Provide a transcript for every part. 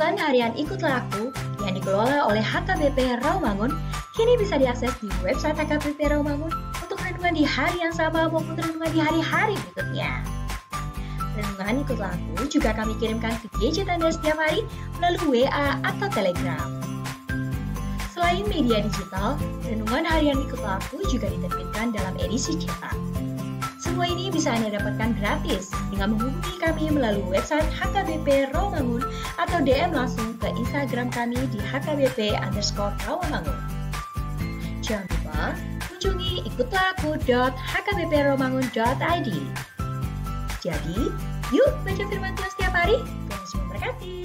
Renungan harian Ikutlah Aku yang dikelola oleh HKBP Rawamangun kini bisa diakses di website HKBP Rawamangun untuk renungan di hari yang sama maupun renungan di hari-hari berikutnya. Renungan Ikutlah Aku juga kami kirimkan ke gadget Anda setiap hari melalui WA atau Telegram. Selain media digital, renungan harian Ikutlah Aku juga diterbitkan dalam edisi cetak. Semua ini bisa Anda dapatkan gratis dengan menghubungi kami melalui website HKBP Rawamangun atau DM langsung ke Instagram kami di HKBP_Rawamangun. Jangan lupa kunjungi ikutlahku.hkbprawamangun.id. Jadi, yuk baca firman Tuhan setiap hari. Tuhan Yesus memberkati.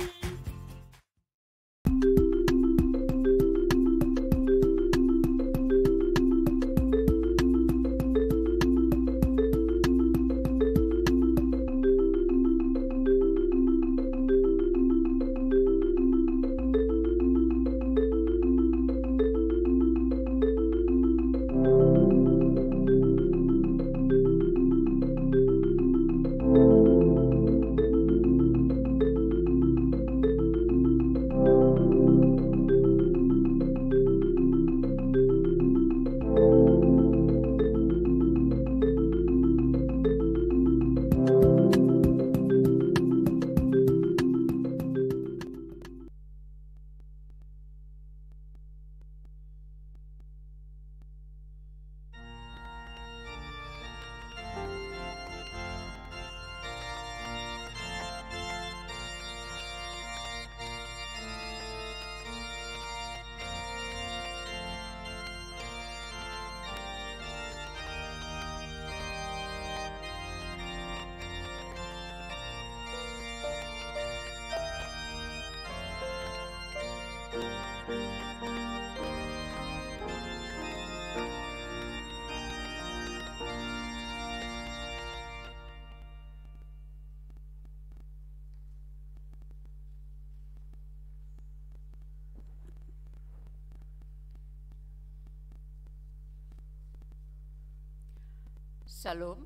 Shalom.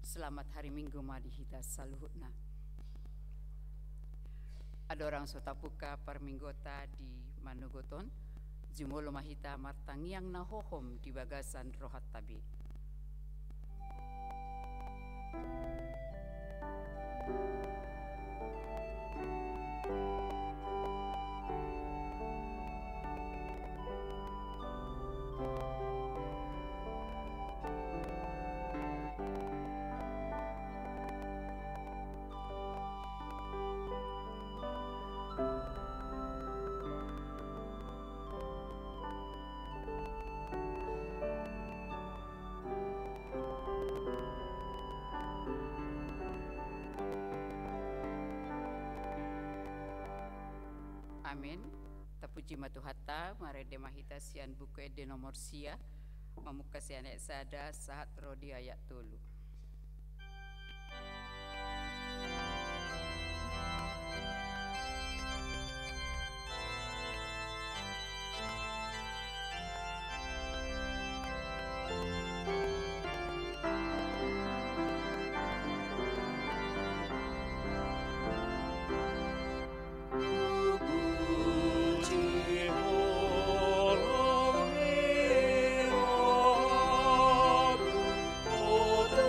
Selamat hari Minggu madihita saluhutna. Ada orang sotapuka parminggota di Manugoton, jumolo mahita martangiang nahohom di bagasan rohat tabi. Amin. Tapuji matuhata marede mahita sian buku ede nomor sia mamuka sian sada saat rodi ayat tulu. Kota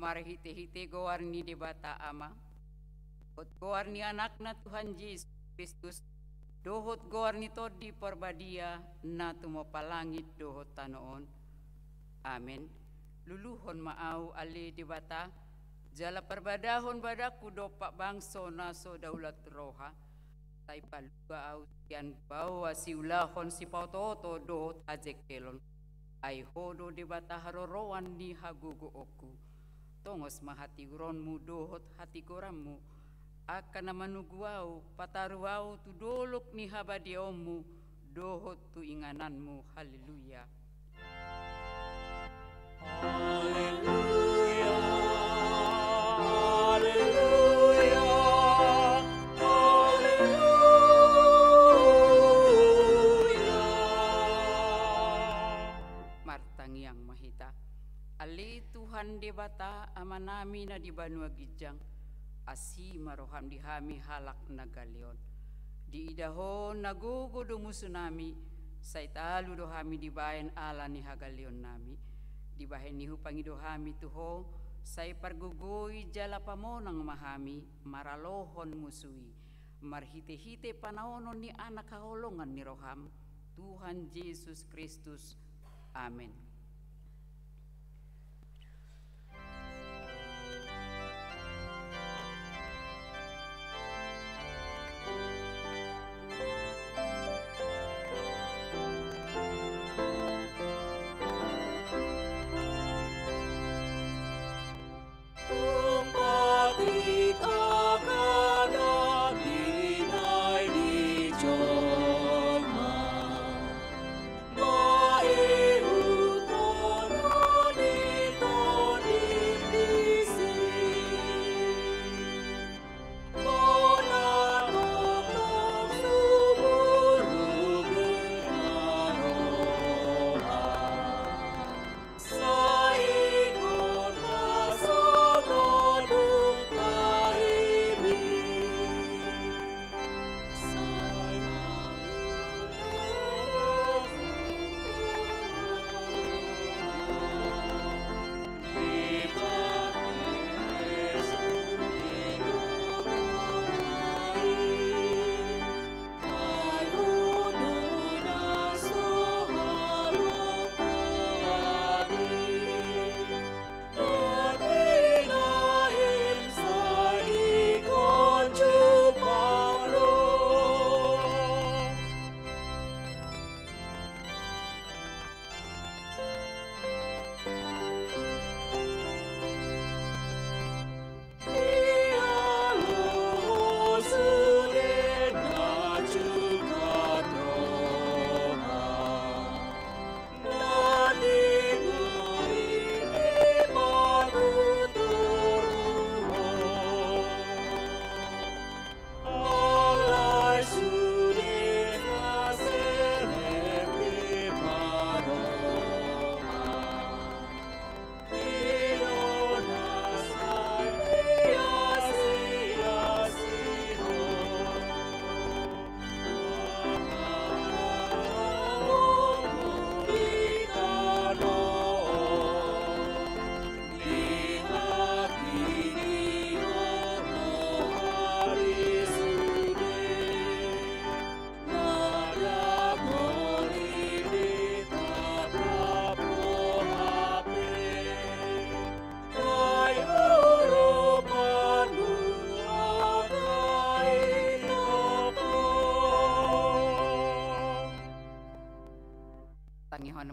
marhite-hite gowarni debata ama, dohot gowarni anakna Tuhan Yesus Kristus, dohot gowarni todi porbadia na tumopalangit dohot tanoon. Amin. Luluhon maau ali debata, jala perbadahon badaku dopak bangso naso daulat roha, tay paluga au tian bawa si ulahon si pautoto dohot hajek kelon, ay hodo debata harorowan ni hagugo oku, tongos mahati uronmu dohot hati gorammu, akan namanuguau pataruau tu dolok ni habadiomu, dohot tu ingananmu. Haleluya. Haleluya, haleluya, haleluya. Martang yang mahita, ali Tuhan debata amanami na di Banua Gijang, asi maroham dihami halak nagalion. Di idahon nagugo do musunami, saitalu dohami di bayan ala ni hagalion nami. Di bahen nihu pangidohami tuho, say pargugoi jala pamonang mahami, maralohon musui, marhite-hite panaonon ni anak kaholongan ni roham, Tuhan Yesus Kristus. Amin.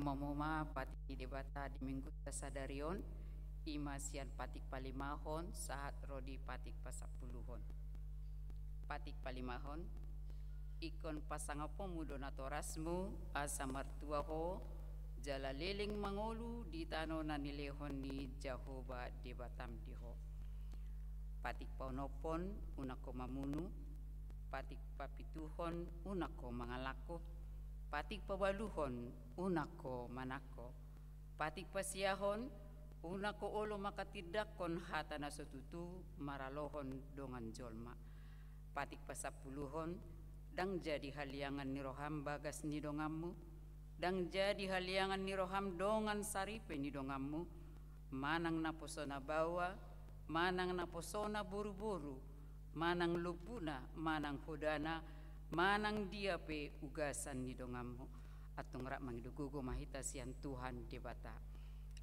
Momoma pati debata di minggu tasadarion, imasian patik palimahon saat rodi patik pasapuluhon. Patik palimahon, ikon pasangapo mudonatorasmu asa martuaho, jala liling mangolu di tano nanilehon ni Jahoba debatam diho. Patik paunopon unako mamunu, patik papituhon unako mangalako, patik pabaluhon unako manako, patik pasiahon unako olo makatidakon hata nasotutu maralohon dongan jolma, patik pasapuluhon dang jadi haliangan ni roham bagas ni dongammu, dang jadi haliangan ni roham dongan saripe ni dongammu, manang naposona bawa, manang naposona buru-buru, manang lupuna, manang hodana, manang diape ugasan ni dongammu, atong rak mangidugugo mahita sian Tuhan debata.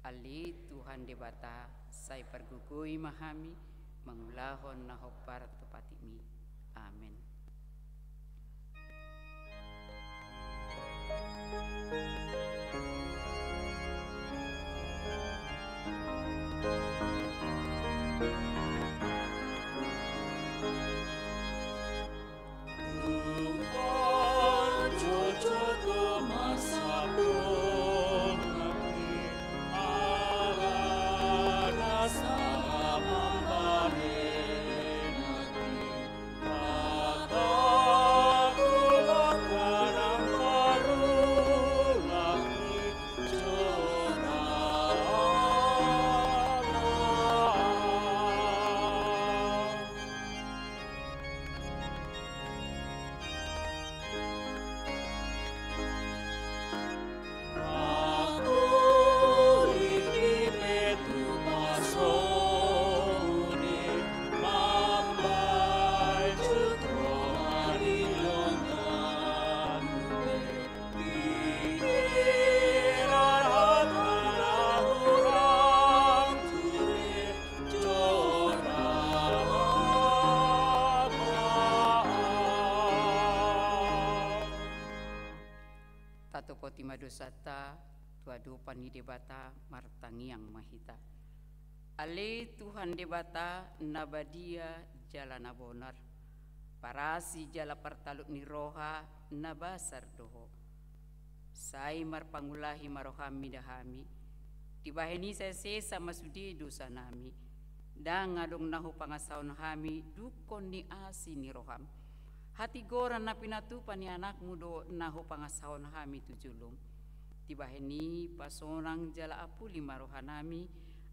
Ali Tuhan debata, say pergugui mahami, mangulahon na hopar tepatimi. Amin. Kotima dosata tuadu pani debata martangiang mahita. Ale Tuhan debata nabadia jala nabonar. Parasi jala partaluk ni roha nabasar doho. Sai marpangulahi marohami dahami. Tibaheni saya sesa masudi dosa nami. Dan ngadong nahu pangasaon hami dukon ni asi ni roham. Hati goran na pinatupan ni anakmu do naho pangasaon hami tujulung. Tibaheni pasonang jala apuli marohanami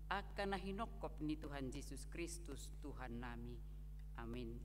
akan nahinokop ni Tuhan Yesus Kristus Tuhan nami. Amin.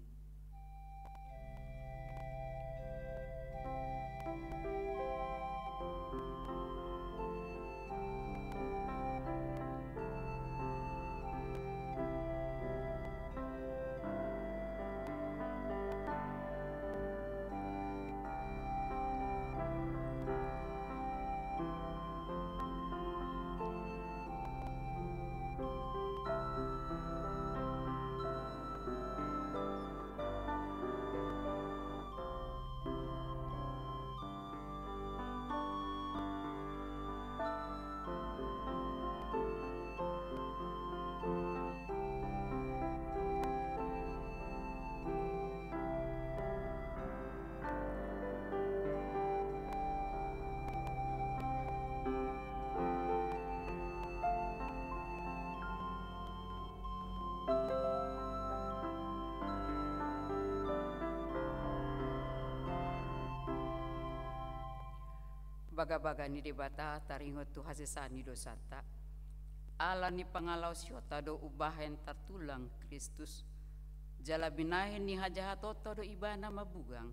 Baga-baga ni debata taringot tu hasesani dosata. Ala ni pangalau syota do ubahen tartulang Kristus. Jala binahen ni hajahatoto do ibana mabugang.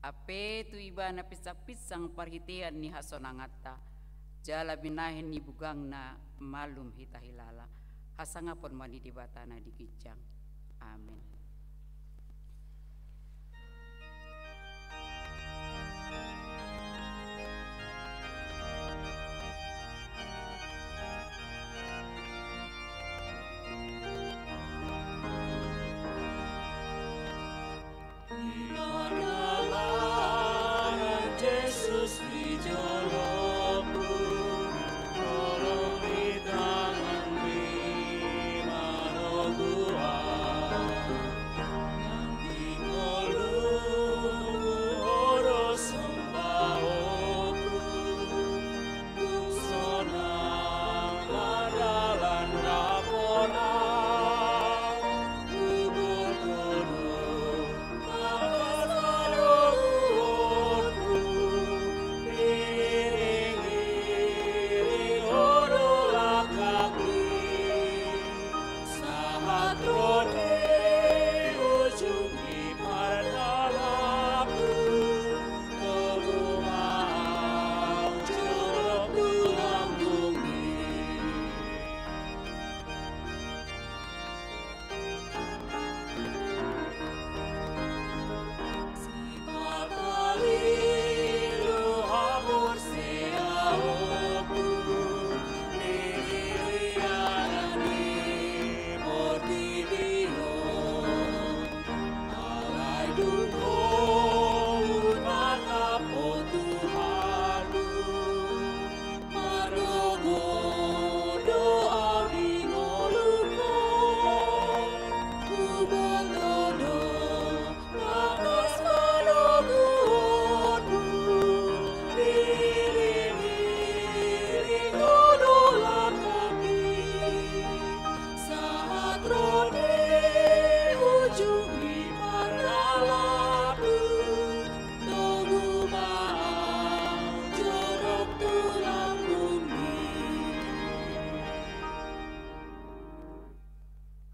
Ape tu ibana pisang-pisang parhitian ni hasonangata. Jala binahen ni bugang na malum hitahilala. Hasangapon mani debata na dikijang. Amin.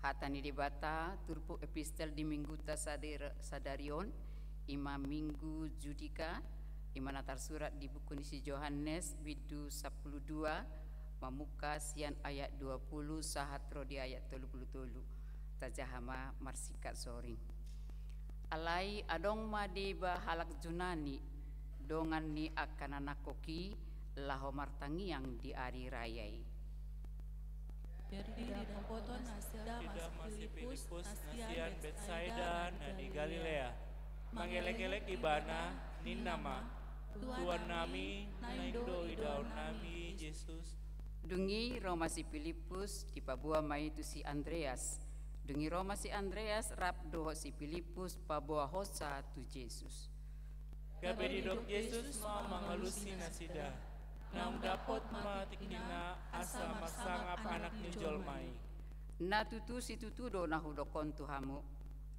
Hatani di bata turpu epistel di mingguta sadarion ima minggu judika ima natar surat di buku nisi Yohanes bidu 12 mamuka sian ayat 20 sahatro di ayat 30 tajahama marsikat soring alai adong madeba halak junani dongan ni akan anakoki laho martangiang di ari rayai. Dari Dapoton Nasida masih Filipus Nasian Betsaida na di Galilea mangelek-elek ibana ninama Tuhan nami naindo idaun nami Yesus Dungi Roma si Filipus di pabua mai tu si Andreas dungi Roma si Andreas rap doho si Filipus pabua hosa tu Yesus gabe di dok Yesus ma mangalusi nasida nang dapot matikina asa masangap anak ni jolmai na tutu si tutudo na hudokon tuhamu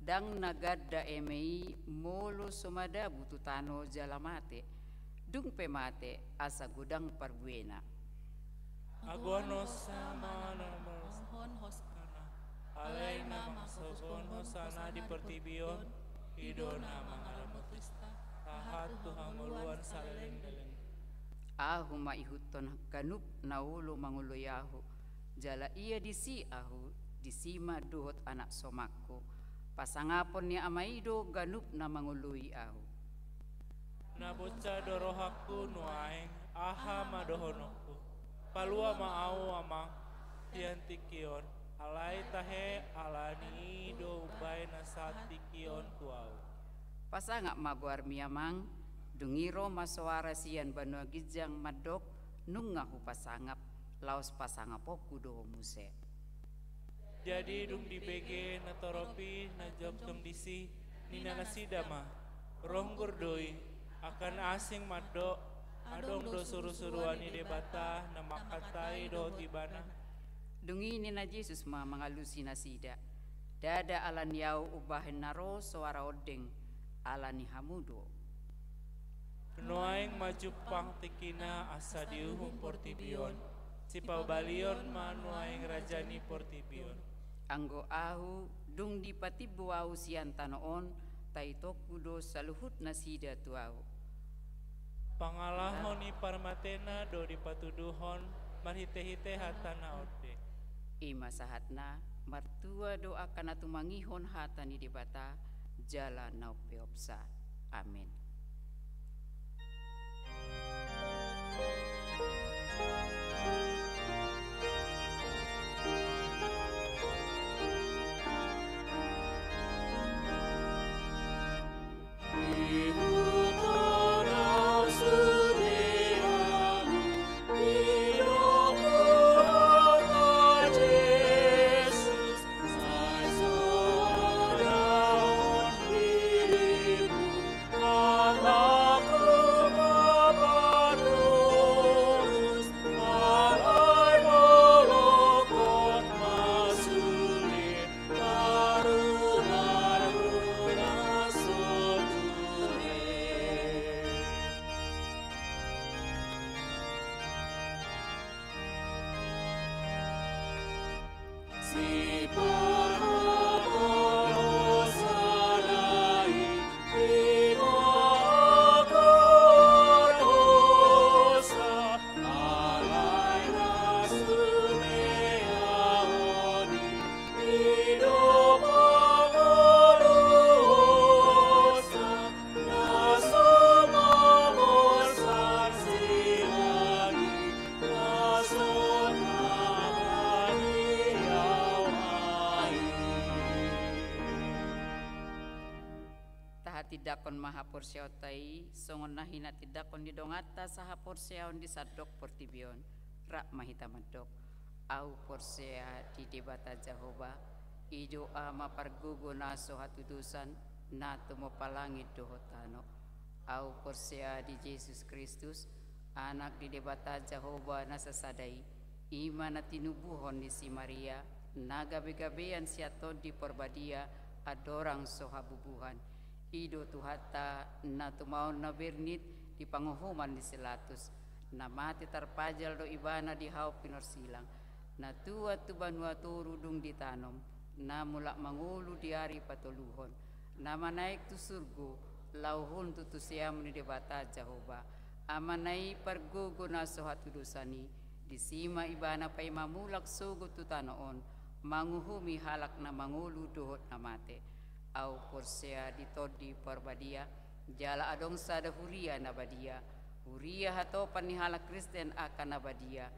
dang nagadda emei molo somada bututano jalamate dung pemate asa gudang parbuena agonos sama nomor Mohon Hosana alay na masogon hosana di pertibion idona mangaramot Krista tahat Tuhan nguluan saleng-deleng ahu maihuton kanup naulo manguloyahu jala iya disi ahu disima duhot anak somakku pasangapon ni amaido ganup na mangului ahu na bocah dorohaku nuaeng aha madohonokku palua maau amang tiantikion alai tahe alani do ubay na satikion kuau pasangap maguar miamang dungiro maswara sian banua gijang madok nungahu pasangap laos pasangapoku do muse jadi dung di BG na toropi na job tong disi nina nasidama ronggur doi akan asing madok adong do suruh-suruan ni debata na makatai do tibana dungi ni na Jesus ma mangalusi nasida dada alan yau ubahin naro suara odeng alani hamudo Noaing maju pang tikina asa diuhum portibion si pabalion manuaing rajani portibion anggo ahu dung dipatibu au sian tanoon taito kudo saluhut nasida tuau pangalahon ni parmatena do dipatuduhon marhite-hite hatana ode ima sahatna martua doa kana tumangihon hatani dibata jala nau peopsa amin. Tidakon maha porsiautai songon nahina tidakon didongata saha porsiaon di sadok portibion rak mahita madok au porsia di debata Jehovah ido ama pargugo naso hatudusan nato mopalangit dohotano au porsia di Yesus Kristus anak di debata Jehovah nasasadai ima na tinubuhon di si Maria nagabe-gabean siaton di porbadia adorang sohabubuhan ido tuhata na tumaon na bernit di panguhuman di selatus na mati tarpajal do ibana di hau pinorsilang na tua tu banua turu dung ditanom na mulak mangulu di hari patuluhon, nama naik tu surgu, lauhun tu siam ni debata Jehovah, amanai pergugu na sohatu dosani, disima ibana pai mamulak sugu tu tanoon, manguhumi halak na mangulu dohot na mate, au porsea ditodi porbadia, jala adong sada huria na badia, huria hato panihala Kristen akan na badia,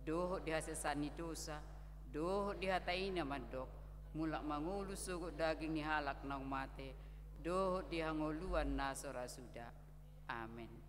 dohot dihasesani dosa, dohot dihataina mandok, mulak mangulu sugu daging ni halak na mate, dohot dihangoluan na sorasuda. Amin.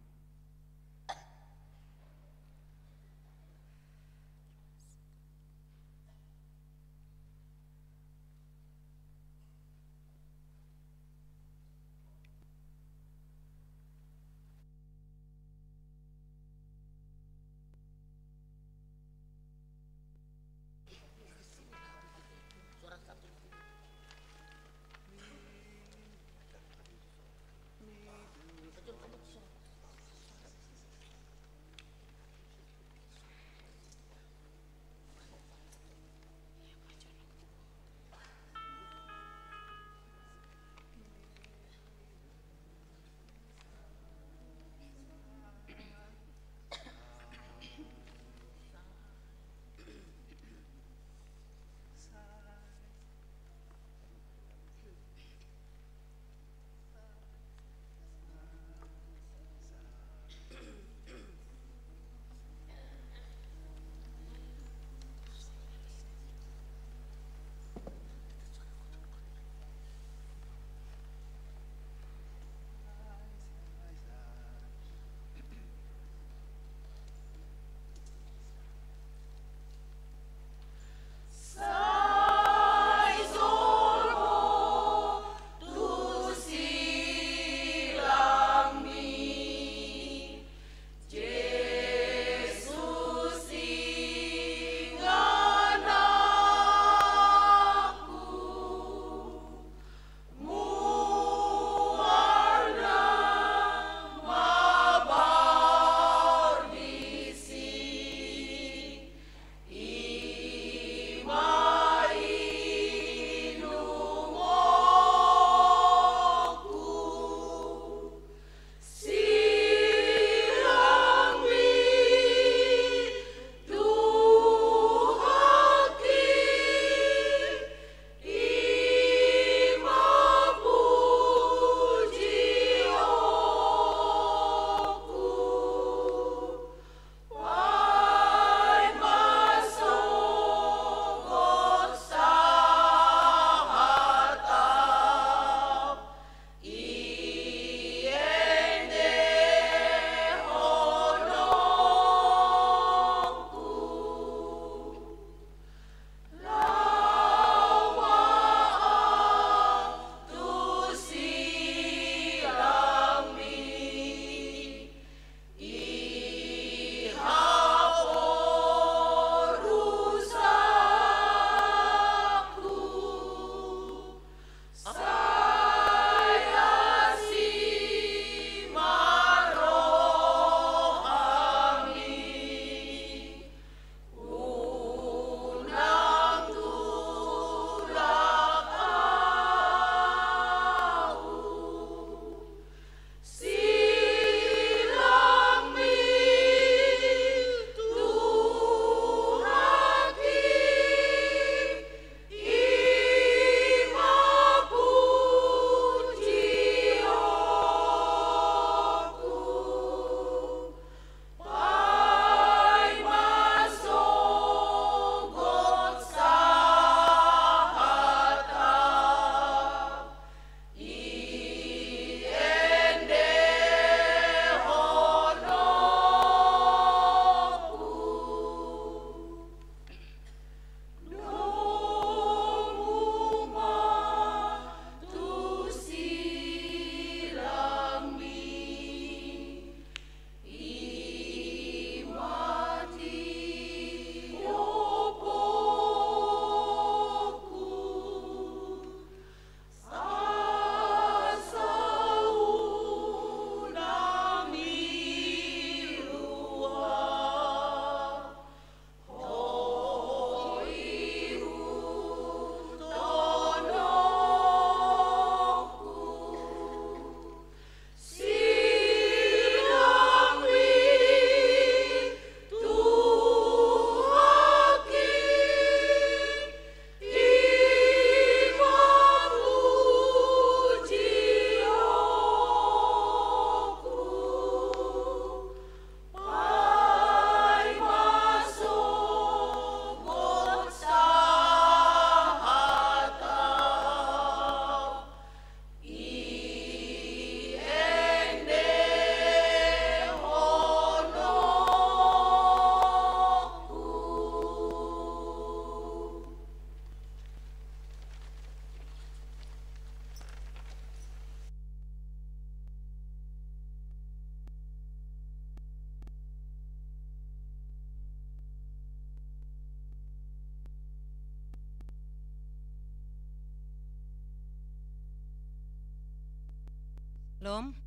Lom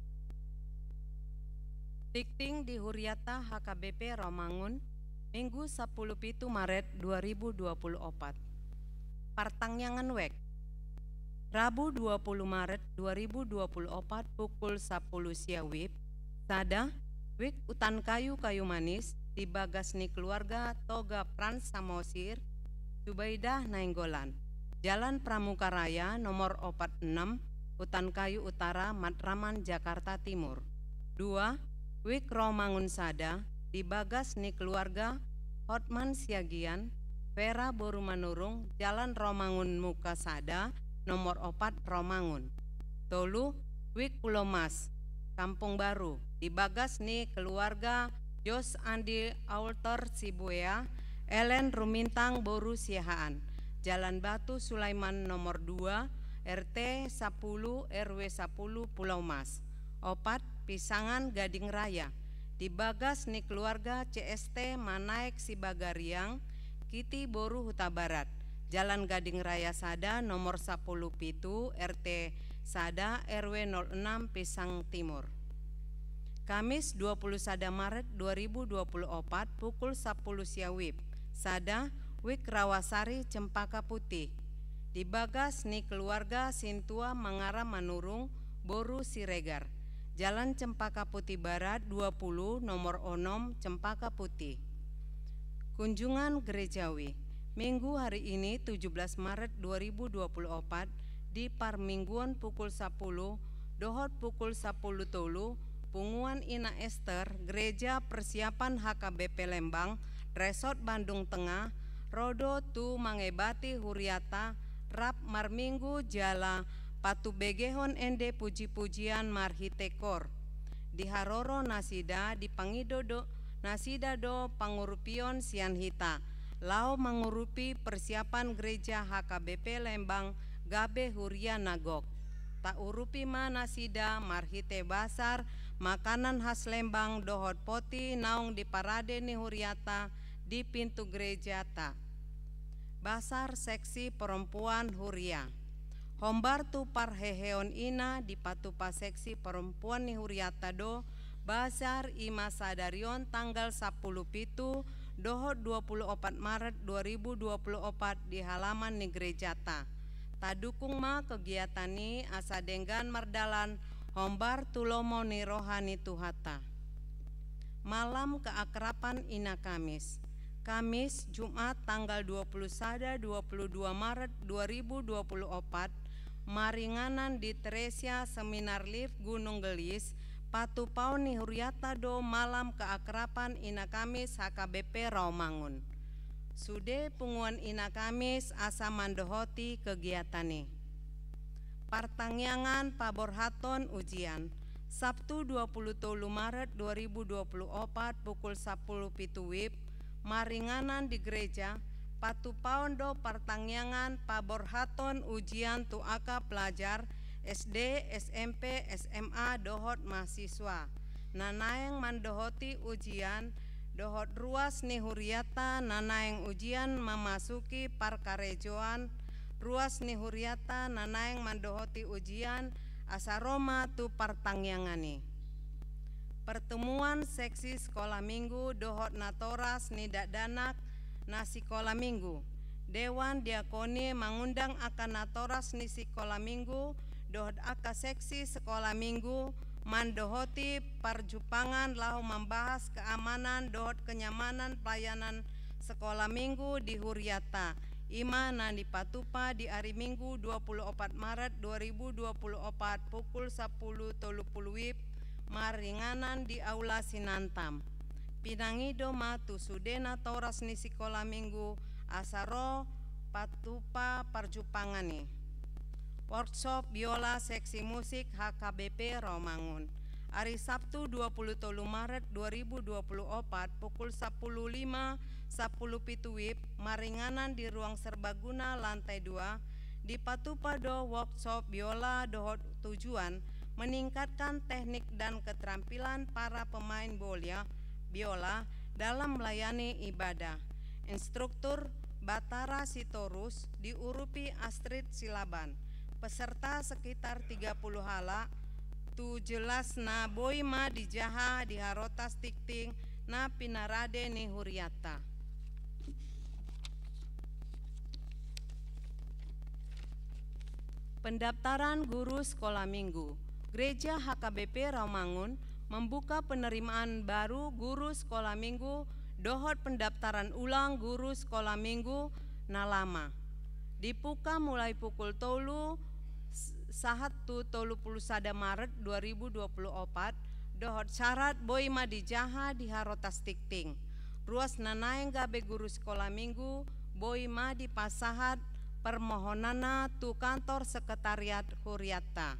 Dikting di Huriata HKBP Romangun Minggu 10 Maret 2024. Partangyangan wek Rabu 20 Maret 2024 pukul 10 siawib sada wik utan kayu manis di bagasni keluarga Toga Frans Samosir Subaidah Nainggolan Jalan Pramuka Raya nomor 46 Utan Kayu Utara Matraman Jakarta Timur. 2. Wik Romangun Sada di bagas ni keluarga Hotman Siagian Vera Borumanurung Jalan Romangun Muka Sada nomor 4 Romangun. Tolu Wik Pulau Mas Kampung Baru di bagas ni keluarga Jos Andi Alter Sibuea Ellen Rumintang Boru Siahaan Jalan Batu Sulaiman nomor 2 RT 10 RW 10 Pulau Mas. 4. Pisangan Gading Raya di bagas ni keluarga CST Manaek Sibagariang Kiti Boru Huta Barat Jalan Gading Raya Sada nomor 10 Pitu RT Sada RW 06 Pisang Timur. Kamis 21 Maret 2024 pukul 10 siawib Sada Wik Rawasari Cempaka Putih di bagas ni keluarga Sintua Mangara Manurung Boru Siregar Jalan Cempaka Putih Barat 20 nomor 6 Cempaka Putih. Kunjungan gerejawi Minggu hari ini 17 Maret 2024 di Parmingguan pukul 10 dohot pukul 10 tolu Punguan Ina Esther Gereja Persiapan HKBP Lembang Resort Bandung Tengah Rodo tu mangebati Huriata Rap Marminggu Jala Patu begehon ende puji-pujian marhitekor di Haroro Nasida di Pangidodo Nasida do pangurupion Sianhita Lau mengurupi persiapan gereja HKBP Lembang Gabe Huria Nagok tak urupi ma nasida marhite basar makanan khas Lembang dohot poti naung di parade ni Huriata di pintu gereja ta basar seksi perempuan Huria Hombar tu parheheon ina di patupa seksi perempuan ni Huriata do Basar Ima Sadarion tanggal 10 Pitu dohot 24 Maret 2024 di halaman ni gerejata. Tadukung ma kegiatan ni asa denggan mardalan Hombar tulomo ni rohani Tuhata. Malam keakrapan ina Kamis Jumat tanggal 21 22 Maret 2024 maringanan di Teresia Seminar Live Gunung Gelis Patu Pauni Huriata do malam keakrapan ina Kamis HKBP Romangun. Sude punguan ina Kamis asa mandohoti kegiatane. Partangyangan paborhaton ujian Sabtu 23 Maret 2024 pukul 10 pituwib maringanan di gereja Patu Paundo Partangyangan paborhaton ujian tuaka pelajar SD, SMP, SMA dohot mahasiswa. Nanaeng mandohoti ujian dohot ruas ni Huriata nanaeng ujian memasuki parkarejoan ruas ni Huriata nanaeng mandohoti ujian asaroma tu partangyangani. Pertemuan seksi sekolah minggu dohot natoras ni Dadanak na sekolah minggu. Dewan Diakoni mengundang akan natoras ni sekolah minggu dohot aka seksi sekolah minggu mandohoti parjupangan lahu membahas keamanan dohot kenyamanan pelayanan sekolah minggu di Huriata. Ima na dipatupa di hari Minggu 24 Maret 2024 pukul 10.30 WIB maringanan di Aula Sinantam. Pinangido matu sudena toras ni sekolah minggu asaro patupa parjupangani. Workshop biola seksi musik HKBP Romangun. Hari Sabtu 23 Maret 2024 pukul 10.05 10 WIB maringanan di ruang serbaguna lantai 2 di Patupado workshop biola dohot tujuan meningkatkan teknik dan keterampilan para pemain biola dalam melayani ibadah. Instruktur Batara Sitorus diurupi Astrid Silaban. Peserta sekitar 30 hala tu jelas na boi ma di jaha di harotas tikting na pinarade ni huriata. Pendaftaran guru sekolah minggu. Gereja HKBP Rawamangun membuka penerimaan baru guru sekolah minggu dohot pendaftaran ulang guru sekolah minggu na lama. Dibuka mulai pukul 1:30 Maret 2024 dohot syarat boi ma di jaha di harotas tikting. Ruas nanaeng gabe guru sekolah minggu boi ma di pasahat permohonana tu kantor sekretariat huriata.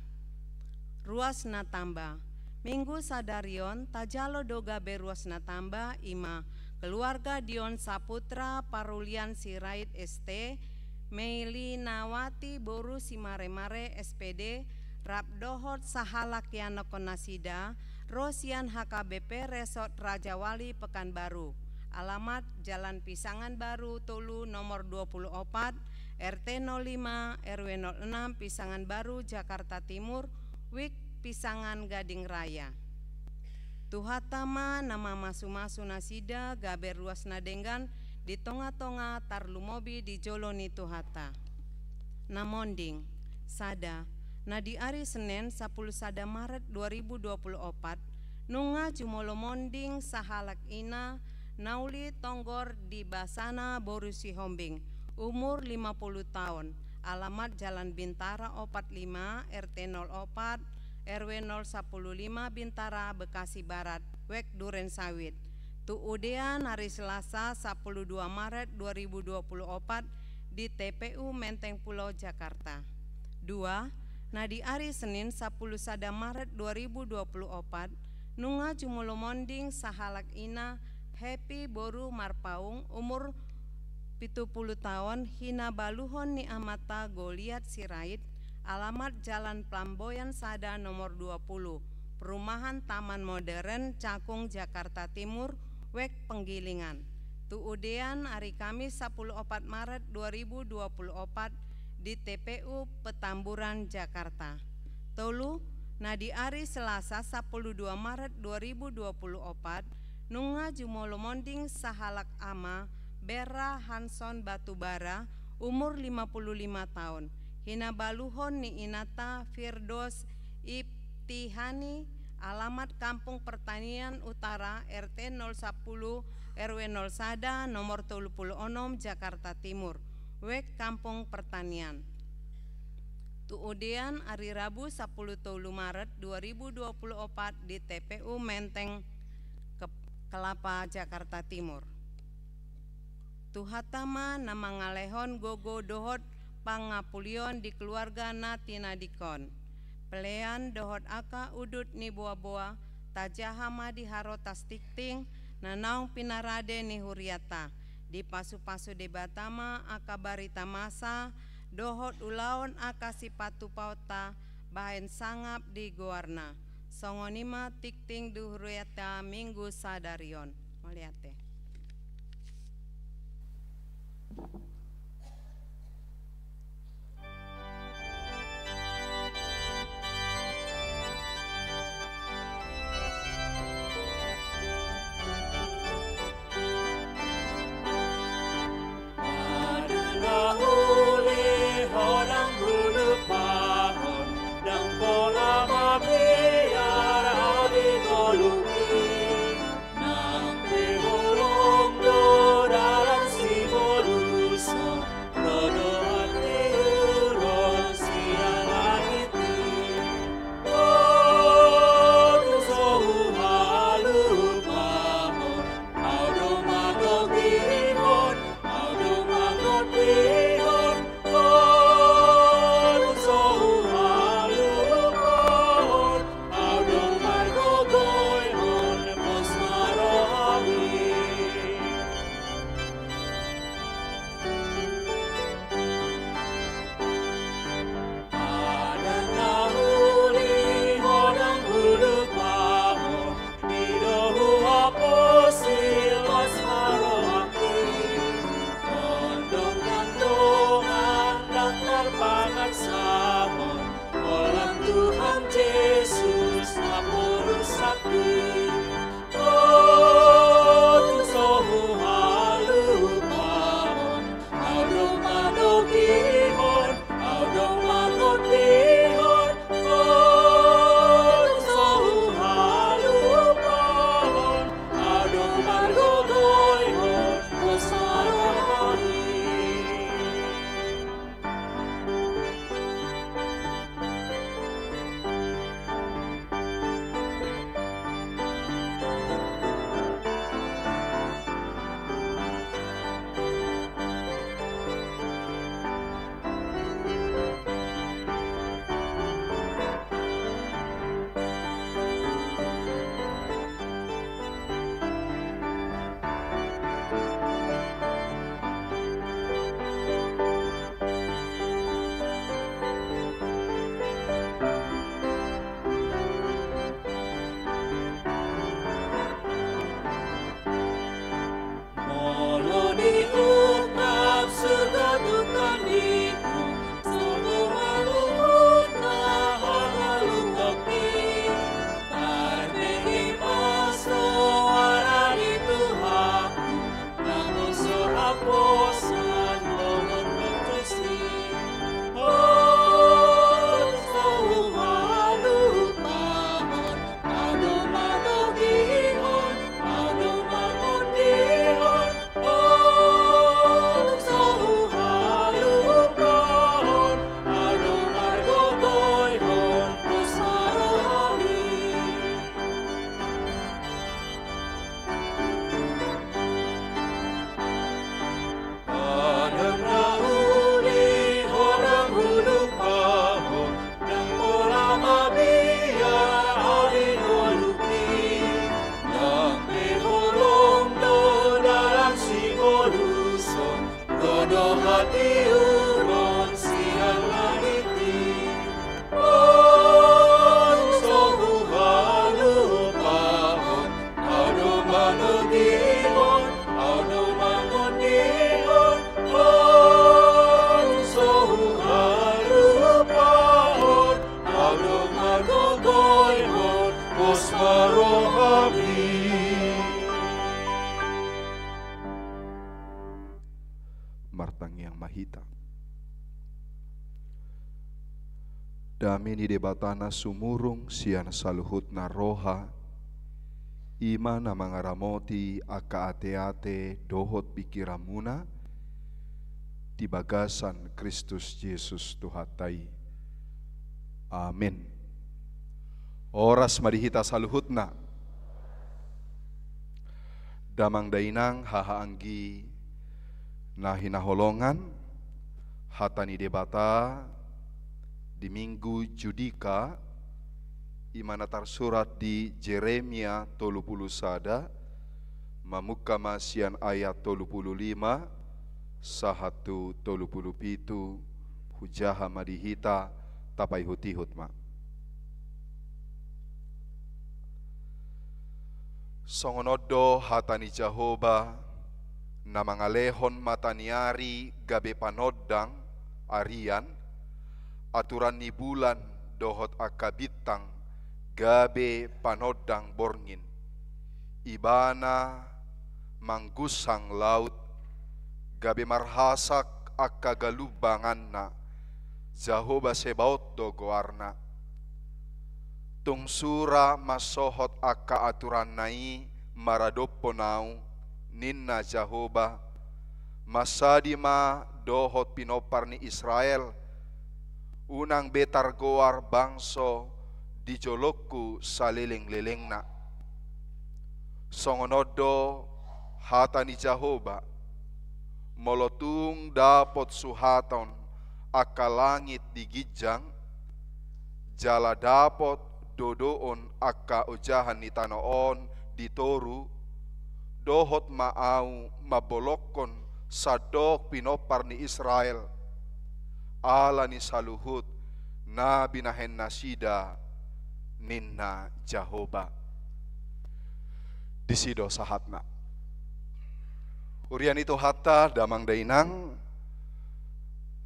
Ruas na tamba. Minggu sadarion tajalo doga be ruas na tamba ima keluarga Dion Saputra Parulian Sirait ST Meili Nawati Boru Simare-mare SPD Rap dohot sahalak yana konasida Rosian HKBP Resort Rajawali Pekanbaru. Alamat Jalan Pisangan Baru Tolu nomor 24 RT 05 RW 06 Pisangan Baru Jakarta Timur Wik Pisangan Gading Raya. Tuhatama nama masu-masu nasida gaber ruas nadenggan di tonga-tonga tarlumobi di joloni tuhata. Namonding sada na di hari Senin 10 sada Maret 2024 nunga jumolo monding sahalak ina nauli tonggor di Basana Borusi Hombing umur 50 tahun, alamat Jalan Bintara 45 RT 04 RW 015 Bintara Bekasi Barat Wek Duren Sawit. Tu udean hari Selasa 12 Maret 2024 di TPU Menteng Pulau Jakarta. 2. Na di hari Senin 10 sada Maret 2024 nunga jumulo monding sahalak ina Happy Boru Marpaung umur 70 tahun hina baluhon ni amata Goliat Sirait, alamat Jalan Plamboyan Sada nomor 20 Perumahan Taman Modern Cakung Jakarta Timur Wek Penggilingan. Tu udean hari Kamis 14 Maret 2024 di TPU Petamburan Jakarta. Tolu na di hari Selasa 12 Maret 2024 nunga jumolo monding sahalak ama Bera Hanson Batubara umur 55 tahun hina baluhon ni inata Firdos Ibtihani, alamat Kampung Pertanian Utara RT 010 RW 01 nomor 36 Jakarta Timur Wek Kampung Pertanian. Tu udean hari Rabu 10 Maret 2024 di TPU Menteng Kelapa Jakarta Timur. Tuhatama nama ngalehon gogo dohot pangapulion di keluarga na tinadikon. Pelean dohot aka udut ni boa-boa tajahama di harotas tikting nanaong pinarade ni huriata. Di pasu-pasu debatama aka barita masa dohot ulaon aka sipatu pauta bahen sangap di goarna. Songonima tikting di huriata minggu sadarion. Maliate. diuron siang langiti on sohu halu pahon adu manudihon on sohu halu pahon adu magogoyhon posmarohami. Martang yang mahita damini debatana sumurung sian saluhutna roha imana mangaramoti aka ate-ate dohot pikiramuna di bagasan Kristus Yesus Tuhatai. Amin. Oras marihita saluhutna damang dainang hahaanggi nahinaholongan hatani debata di minggu Judika imana tersurat di Jeremia 30 sada mamuka masian ayat 35 sahatu 37 hujaha madihita tapai hutihut ma songonodo hatani Jehovah na mangalehon mataniari gabe panodang arian aturan ni bulan dohot akabitang gabe panodang borngin ibana manggusang laut gabe marhasak akagalubangan na Jehovah Sebaot do goarna tungsura masohot aka aturan nai maradopo nau ninna Jehovah masadima dohot pinopar ni Israel unang betar goar bangso di jolokku saliling-lilingna songonodo hata ni Jehovah molotung dapot suhaton aka langit di gijang jala dapot dodoon aka ujahan ni tanoon di toru dohot maau mabolokon sadok pinopar ni Israel ala ni saluhut na binahen nasida ninna Jehovah disido sahatna urian itu hatta damang dainang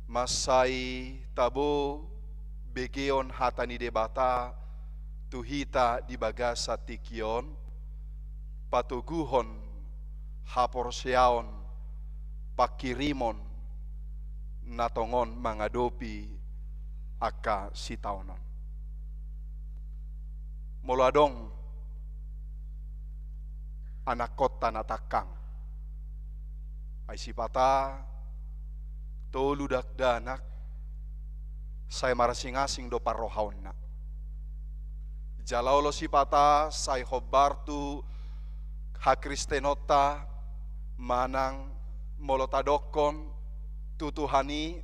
masai tabo begeon hatani debata tuhita di bagasa tikion patuguhon haporseaon pakirimon natongon mangadopi aka sitaunon moladong anak kota natakang ay sipata toludak danak say marasing-asing do parrohaon na jalaulo sipata say hobartu hakristenota manang molotadokon tutuhani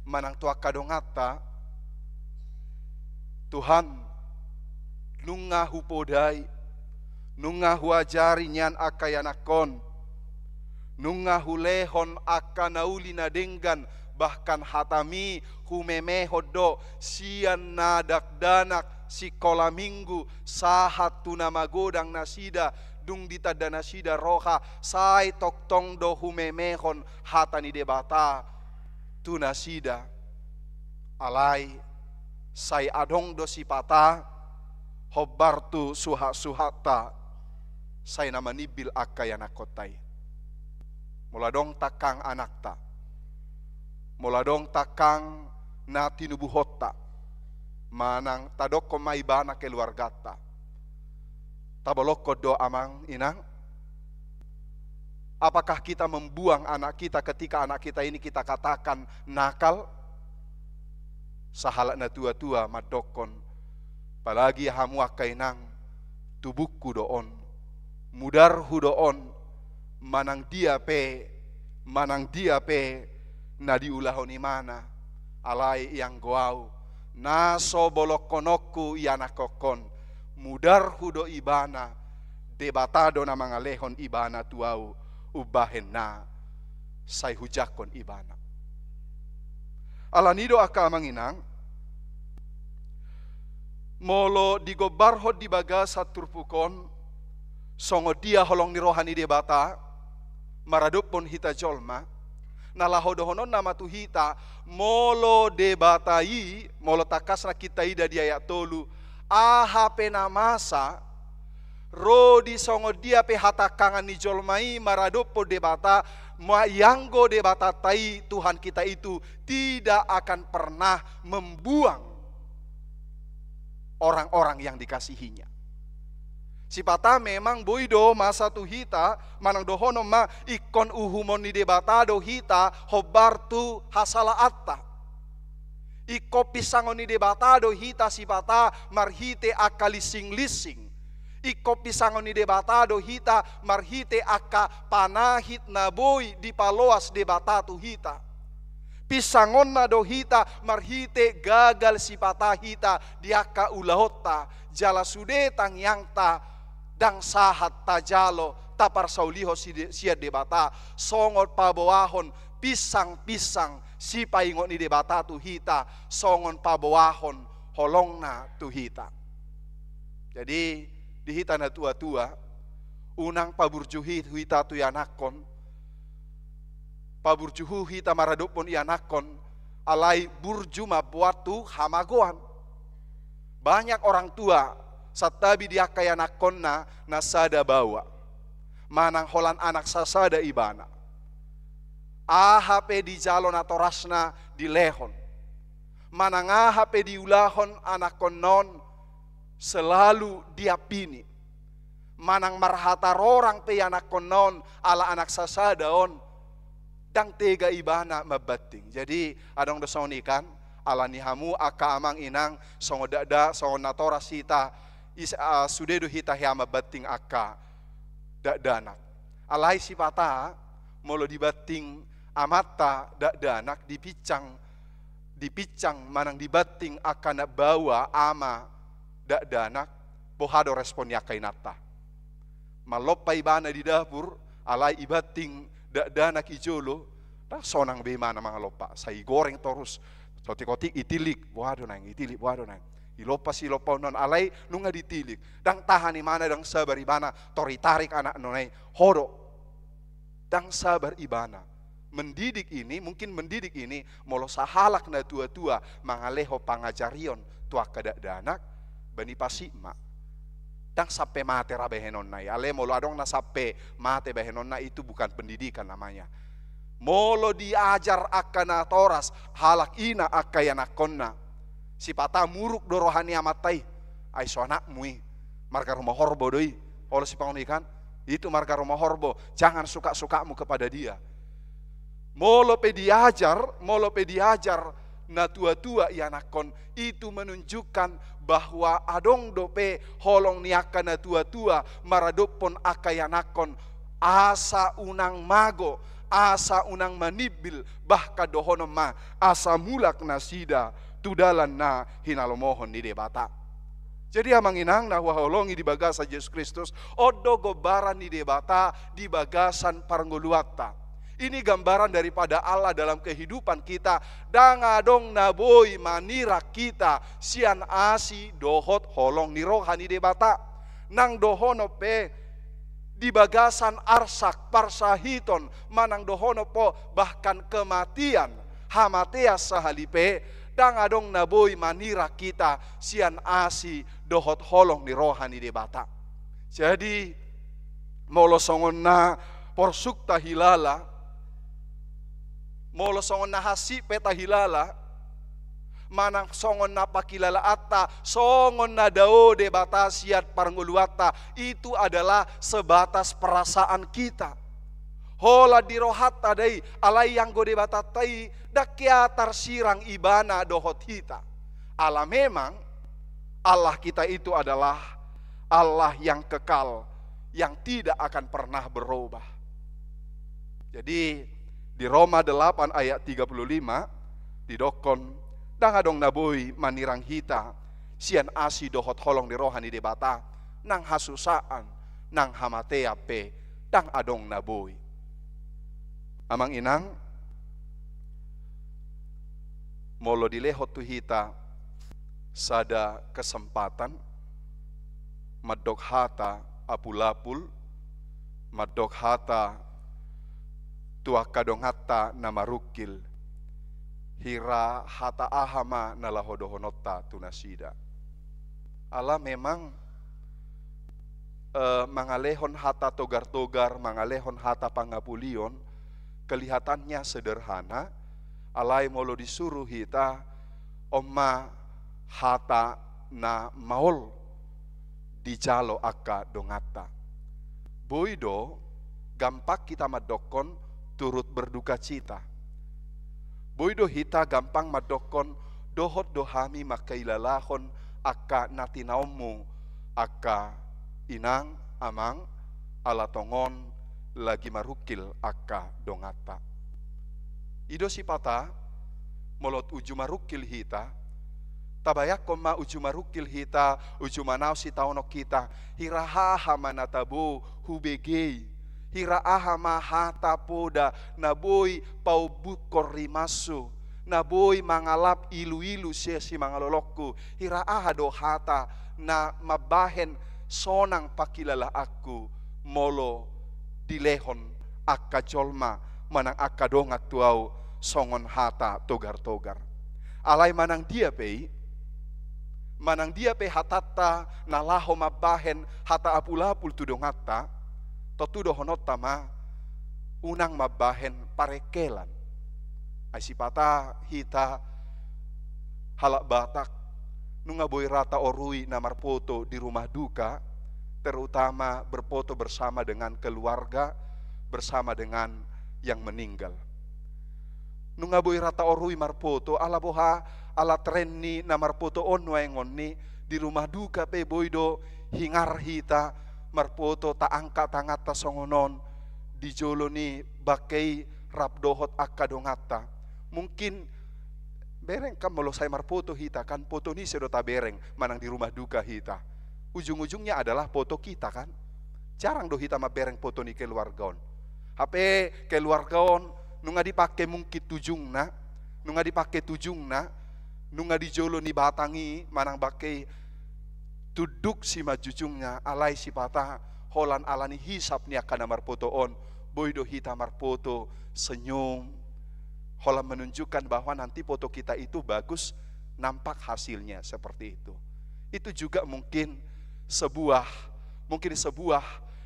manang tuakadongata Tuhan nunga hupodai nunga huajari nyan akayanakon nunga hulehon aka nauli nadenggan bahkan hatami humemehodo sian nadak danak sikola minggu sahat tunamagodang nasida dung ditada nasida roha sai toktong do humemehon hatani debata tu nasida alai sai adong do sipata hobbartu suhata sai nama nibil akayanakotai muladong takang anakta muladong takang na tinubuhotta manang tadoko maibana keluargata taboloko do amang inang apakah kita membuang anak kita ketika anak kita ini kita katakan nakal sahalak na tua-tua madokon palagi hamu akainang tubuhku doon mudar hudoon manang dia pe na diulahoni mana alai yang goau naso bolokonokku yanakokon mudar hudo ibana debatado na mga lehon ibana tuau ubahen na say hujakon ibana Alanido aka manginang molo digobarhod di baga saturpukon songo dia holong ni rohani de bata maradupon hita jolma nalahodohonon nama tu hita molo de batai molo takasna kita ida di ayat tolu aha penamasa rodi songo dia pe hatakangan ni jolmai maradopo de bata mayanggo de bata tai Tuhan kita itu tidak akan pernah membuang orang-orang yang dikasihinya. Sipata memang boido masa tu hita manang dohono ma ikon uhumon ni de bata do hita hobartu hasala atta. Iko pisangon ni de bata do hita sipata marhite akalising-lising. Iko pisangon ni debata do hita marhite aka panahit na boy di paloas debata tu hita. Pisangon na do hita marhite gagal si patah hita di aka ulahota jala sude tang yang ta dang sahat tajalo tapar sauliho sia debata songot pabawahon pisang-pisang si paingon ni debata tu hita songon pabawahon holongna tu hita. Jadi di hita na tua-tua unang paburjuhi hita tu yanakon paburjuhu hita maradopon yanakon alai burju mabuatu hamagoan. Banyak orang tua satabi dia kayanakon na nasada bawa manang holan anak sasada ibana ahape di jalon atau rasna di lehon manang ahape di ulahon anak konon selalu dia pini manang marhata orang pe anak konon ala anak sasadaon dang tega ibana mabating. Jadi adong doson ikan ala nihamu aka amang inang songo dada songo natora sita sudedo hita hama bating aka dadanak alai sipata molo dibating amata dadanak dipicang manang dibating akan bawa ama danak bohado respon yakai nata malopai bana di dapur alai ibating danak ijolo dah sonang bemana mga lopa sai goreng terus kotik-kotik itilik bohado nang itilik bohado nang ilopa si lopa non alai nunga ditilik dang tahan imana dang sabar ibana tori tarik anak nonai hodo dang sabar ibana mendidik ini mungkin mendidik ini molo sahalak na tua-tua mangaleho pangajarion tua kada danak bani pasima dang sampai mate rabehenon na ale molo adong na sampai mate behenon na itu bukan pendidikan namanya molo diajar akana toras halak ina akayana konna si pata muruk dorohani amatai ai so anakmu marga rumah horbo doi oleh si pangonikan itu marga rumah horbo jangan suka-sukamu kepada dia molo pe diajar na tua-tua ianakon itu menunjukkan bahwa adong dope holong niaka na tua-tua maradopon akayanakon asa unang mago asa unang manibil bahka dohono ma asa mulak nasida tudalan na hinalomohon ni debata. Jadi amang inang na waholongi di bagasa Yesus Kristus odo gobaran ni debata di bagasan parangoluata. Ini gambaran daripada Allah dalam kehidupan kita. Dangadong naboy manira kita sian asi dohot holong ni rohani debata. Nang dohono pe di bagasan arsak parsahiton manang dohono po bahkan kematian hamatea sahalipe. Dangadong naboy manira kita sian asi dohot holong ni rohani debata. Jadi molo songon na porsukta hilala molo songon na hasi peta hilala manang songon na pakilala atta songon na dao de batasiat paranguluata itu adalah sebatas perasaan kita hola dirohat tadai alai yang gode batatai dakia tarsirang ibana dohot hita ala memang Allah kita itu adalah Allah yang kekal yang tidak akan pernah berubah. Jadi di Roma 8 ayat 35 didokon dangadong naboy manirang hita sian asi dohot holong di rohani debata nang hasusaan nang hamatea pe dang adong naboy. Amang inang molo dilehot tu hita sada kesempatan madok hata apul-apul, madok hata tua kadong hata nama rukil, hira hata ahama nalahodohonota tunasida. Allah memang mangalehon hata togar-togar, mangalehon hata pangapulion, kelihatannya sederhana. Alai molo disuruh hita omma hata na maol dijalo akka dongata. Boido gampang kita madokon turut berduka cita. Boido hita gampang madokon dohot dohami makailalahon akka natinaomu akka inang amang ala tongon lagi marukil akka dongata. Ido sipata molot uju marukil hita tabayak koma uju marukil hita uju manau si taono kita hiraha manatabu hubegei hiraha mahata poda naboi pau bukor rimasu naboi mangalap ilu-ilu si mangalolokku hiraha dohata na mabahen sonang pakilala aku molo dilehon akka jolma manang akka dongat tuau songon hata togar-togar. Alai manang dia pei hatata nalaho mabahen hata apul-apul tudongata totudo honota ma unang mabahen parekelan. Aisipata hita halak batak nunga boy rata orui namar foto di rumah duka, terutama berfoto bersama dengan keluarga, bersama dengan yang meninggal. Nunga boy rata orui marpoto ala boha ala trenni na marpoto onwa ngonni di rumah duka pe boydo hingar hita marpoto ta angka tangata songonon di joloni bakei rabdohot akka dongata. Mungkin bereng kam molo saya marpoto hita kan foto ni sedota bereng manang di rumah duka hita. Ujung-ujungnya adalah foto kita kan. Jarang do hita mabereng foto ni keluargaon. HP keluargaon nunga dipake mungkin tujungna, nunga dipake tujungna, nunga dijolo ni batangi manang bakai tuduk si majujungnya alai si patah holan alani hisap ni akan amar fotoon boydo hita mar foto senyum holan menunjukkan bahwa nanti foto kita itu bagus nampak hasilnya seperti itu. Itu juga mungkin sebuah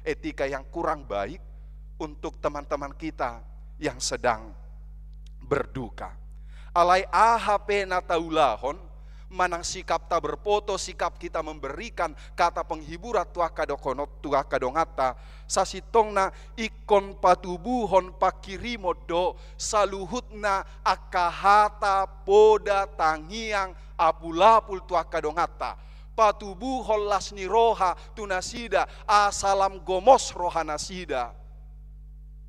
etika yang kurang baik untuk teman-teman kita yang sedang berduka. Alai AHP nataulahon manang sikap ta berfoto, sikap kita memberikan kata penghiburan tua kadongata sasitongna ikon patubuhon pakirimodo saluhutna akahata poda tangiang apulapul tua kadongata patubuhon lasni roha tunasida asalam gomos roha nasida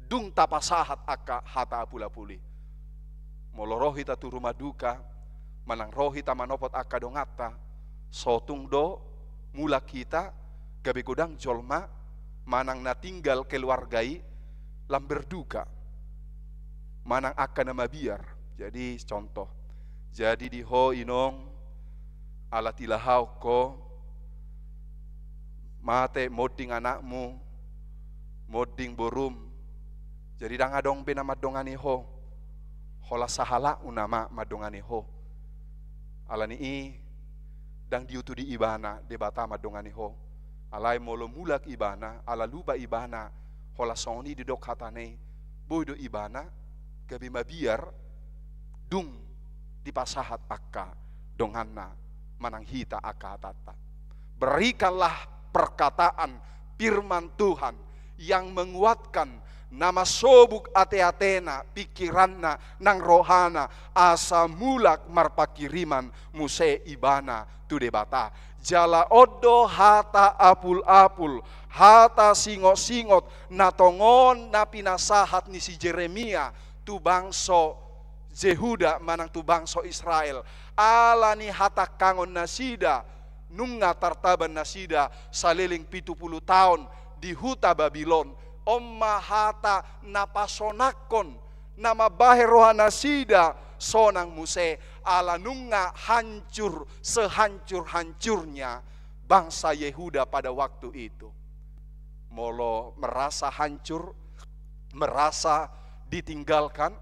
dung tapasahat akka hata apula-puli. Molo rohita tu rumah duka, manang rohita manopot akka dongata, sotung do mula kita gabe godang jolma manang natinggal keluargai lam berduka. Manang akka nama biar. Jadi contoh. Jadi di ho inong ala tilahau ko mate moding anakmu, moding borum. Jadi dang adong pe nama dongani ho. Hola sahala unama madongani ho. Alani i dang diutu di ibana debata madongani ho. Alai molo mulak ibana, ala luba ibana, hola soni di dok hatane, boydo ibana, gabi mabiar, dung di pasahat akka donganna manang hita akka tata. Berikanlah perkataan firman Tuhan yang menguatkan nama sobuk ate-atena pikiranna nang rohana asa mulak marpakiriman muse ibana tu debata jala odo hata apul-apul hata singot-singot natongon napinasahat ni si Jeremia tu bangso Jehuda manang tu bangso Israel alani hata kangon nasida nunga tartaban nasida saliling 70 tahun di huta Babilon Omma hata napasonakon nama bahe rohana sida sonang muse ala nunga hancur sehancur-hancurnya bangsa Yehuda pada waktu itu. Molo merasa hancur, merasa ditinggalkan.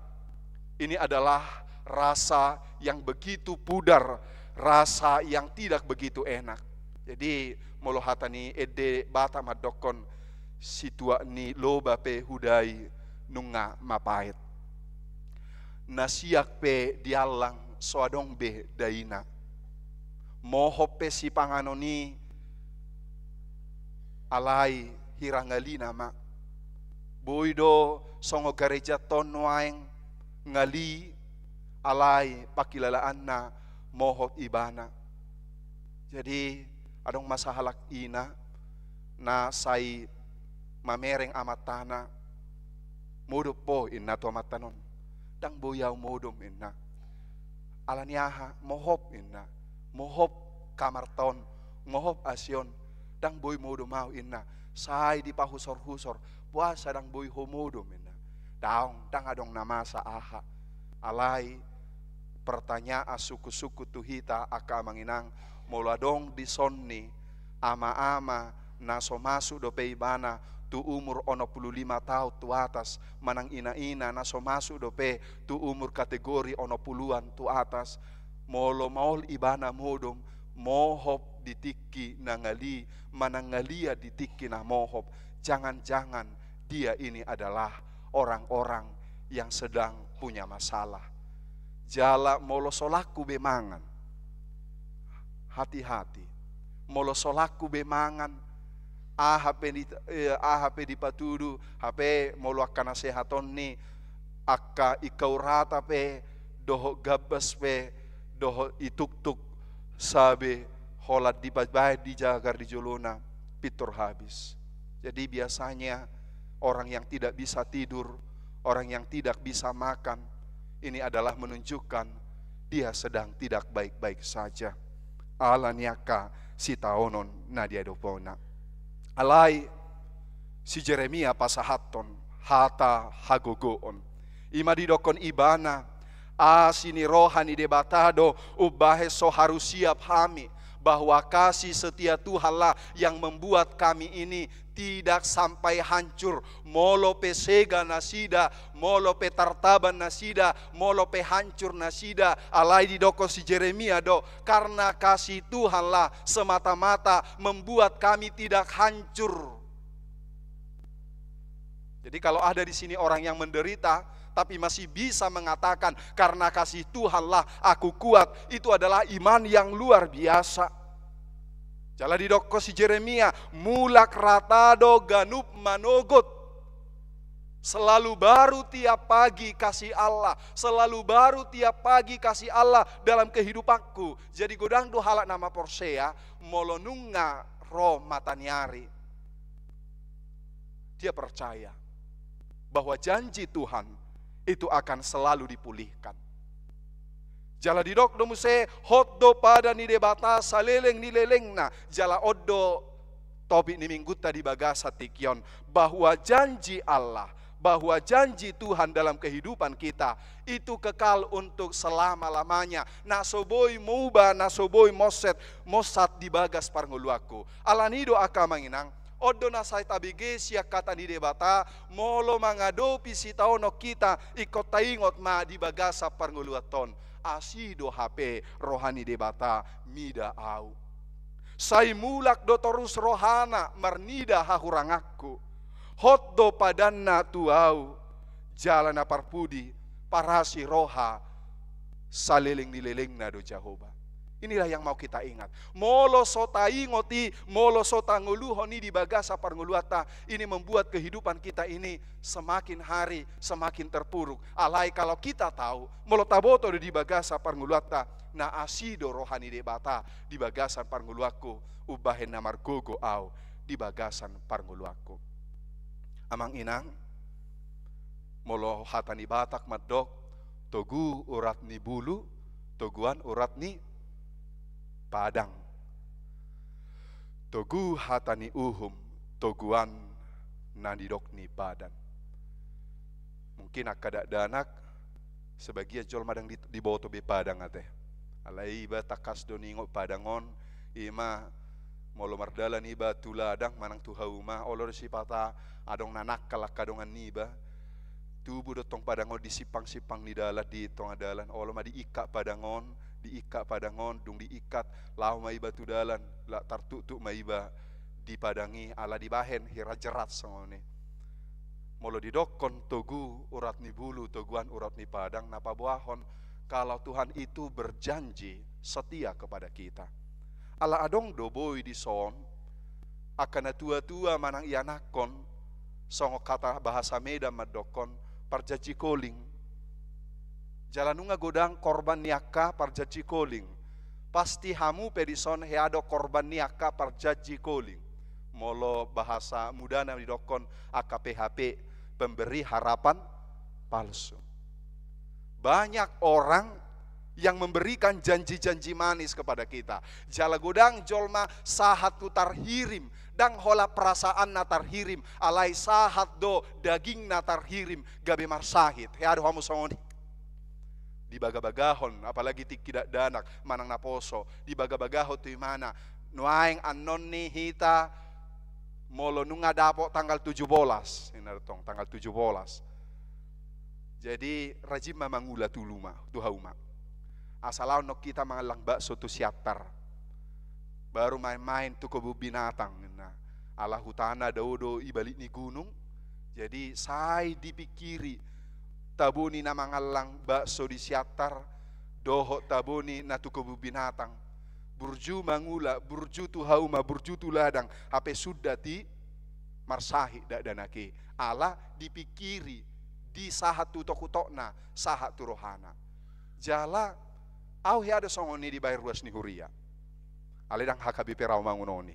Ini adalah rasa yang begitu pudar, rasa yang tidak begitu enak. Jadi molo hatani ede bata madokon situa ni loba pe hudai nunga mapait. Nasiak pe dialang soadong be daina. Mohop pe si panganoni alai hirangalina ma. Boido songo gereja tonoaeng ngali alai pakilalaan na mohop ibana. Jadi adong masahalak ina na say mamereng amatana modop po inna to amatanon dang boyaw modom inna alaniaha mohop inna mohop kamarton mohop asyon dang boy modom mau inna say di pahusor-husor puasa dang boy homodom inna daong dang adong nama sa aha alai pertanyaan suku-suku tuhita aka manginang moladong di sonni ama-ama naso masuk dope ibana tu umur 45 tahun tu atas manang ina-ina naso masuk dope tu umur kategori 40-an tu atas molo maol ibana modom mohop ditiki nangali manangalia ditiki na mohop. Jangan-jangan dia ini adalah orang-orang yang sedang punya masalah. Jala molo solaku bemangan, hati-hati. Molo solaku bemangan, HP di patudu, HP molo akan nasehaton ni, akka ikau rata pe, doho gabas pe, doho ituk-tuk, sabe holat di babai di jagar di jolona, pitur habis. Jadi biasanya orang yang tidak bisa tidur, orang yang tidak bisa makan, ini adalah menunjukkan dia sedang tidak baik-baik saja. Alaniaka si taonon nadia dopona. Alai si Jeremia pasahaton hata hagogoon. Ima didokon ibana asini rohani debatado ubahe so harus siap hami bahwa kasih setia Tuhanlah yang membuat kami ini tidak sampai hancur. Molo pe sega nasida, molo pe tartaban nasida, molo pe hancur nasida. Alai didoko si Jeremia do, karena kasih Tuhanlah semata-mata membuat kami tidak hancur. Jadi kalau ada di sini orang yang menderita tapi masih bisa mengatakan karena kasih Tuhanlah aku kuat, itu adalah iman yang luar biasa. Jala didoko si Jeremia, mulak ratado ganup manogot. Selalu baru tiap pagi kasih Allah, selalu baru tiap pagi kasih Allah dalam kehidupanku. Jadi godang do halak nama porsea, molonunga ro mataniari. Dia percaya bahwa janji Tuhan itu akan selalu dipulihkan. Jala didok do muse hotdo pada ni debata saleleng ni lelengna jala oddo tobi ni mingguta di bagasa tikion bahwa janji Allah, bahwa janji Tuhan dalam kehidupan kita itu kekal untuk selama-lamanya. Nasoboi muba, nasoboi mosat di bagas parnguluaku. Alanido aka manginang odo nasai tabige siya kata di debata molo mangadopi si taono kita ikot taingot ma di bagasa parnguluaton. Asido HP rohani debata mida au. Sai mulak do torus rohana marnida hahurangakku. Hot do padanna tuau. Jalan aparpudi parasi roha saliling nileleng na do Jehovah. Inilah yang mau kita ingat. Molo sota ingoti, molo sota nguluhoni di bagasa parnguluata. Ini membuat kehidupan kita ini semakin hari semakin terpuruk. Alai kalau kita tahu, molo taboto di bagasa parnguluata. Na asido rohani debata di bagasan parnguluaku. Ubahen namar gogo au di bagasan parnguluaku. Amang inang, molo hatani batak madok, togu urat ni bulu, toguan urat ni padang. Togu hatani uhum, toguan nandidok ni badan. Mungkin akadak danak Sebagia jol madang di bawah tobe padang ate. Alai iba takas do ningok padangon ima molo mardalan iba tuladang manang tuhauma olor sipata adong nanak kalak kadongan niba tubuh do tong padangon disipang-sipang ni dalat di tong adalan olo ma diikat padangon dung diikat lau ma iba tu dalan la tartutuk ma iba dipadangi ala dibahen hira jerat sangone molo didokon togu urat ni bulu toguan urat ni padang napa buahon kalau Tuhan itu berjanji setia kepada kita. Ala adong doboi di son akan tua-tua manang ianakon songo kata bahasa Medan madokon parjaji koling. Jalanunga godang korban niaka parjaji koling. Pasti hamu pedison heado korban niaka parjaji koling. Molo bahasa mudana didokon AKPHP pemberi harapan palsu. Banyak orang yang memberikan janji-janji manis kepada kita. Jala godang jolma sahat tutar hirim dang hola perasaan natar hirim alai sahat do daging natar hirim gabe marsahit. Heado hamu songoni. Di baga-bagahon apalagi tidak danak manang naposo di baga-bagahon tu mana nuaing anon ni hita molo nunga dapo tanggal 17 inartong tanggal 17. Jadi rajim mangula tuluma tuhauma. Asalaw no kita mangalang bakso tu siatar. Baru main-main tu kebun binatang na. Ala hutana daudo ibalik ni gunung. Jadi sai dipikiri tabuni na mangalang bakso di siatar doho tabuni na tu kebun binatang. Burju mangula, burju tu hauma, burju tu ladang. Ape sudah ti marsahi dak danake. Ala dipikiri di sahat tu tokutokna, sahat tu rohana. Jala au he ada songoni di bayar ruas ni huria. Aledang HKBP Rawamangun.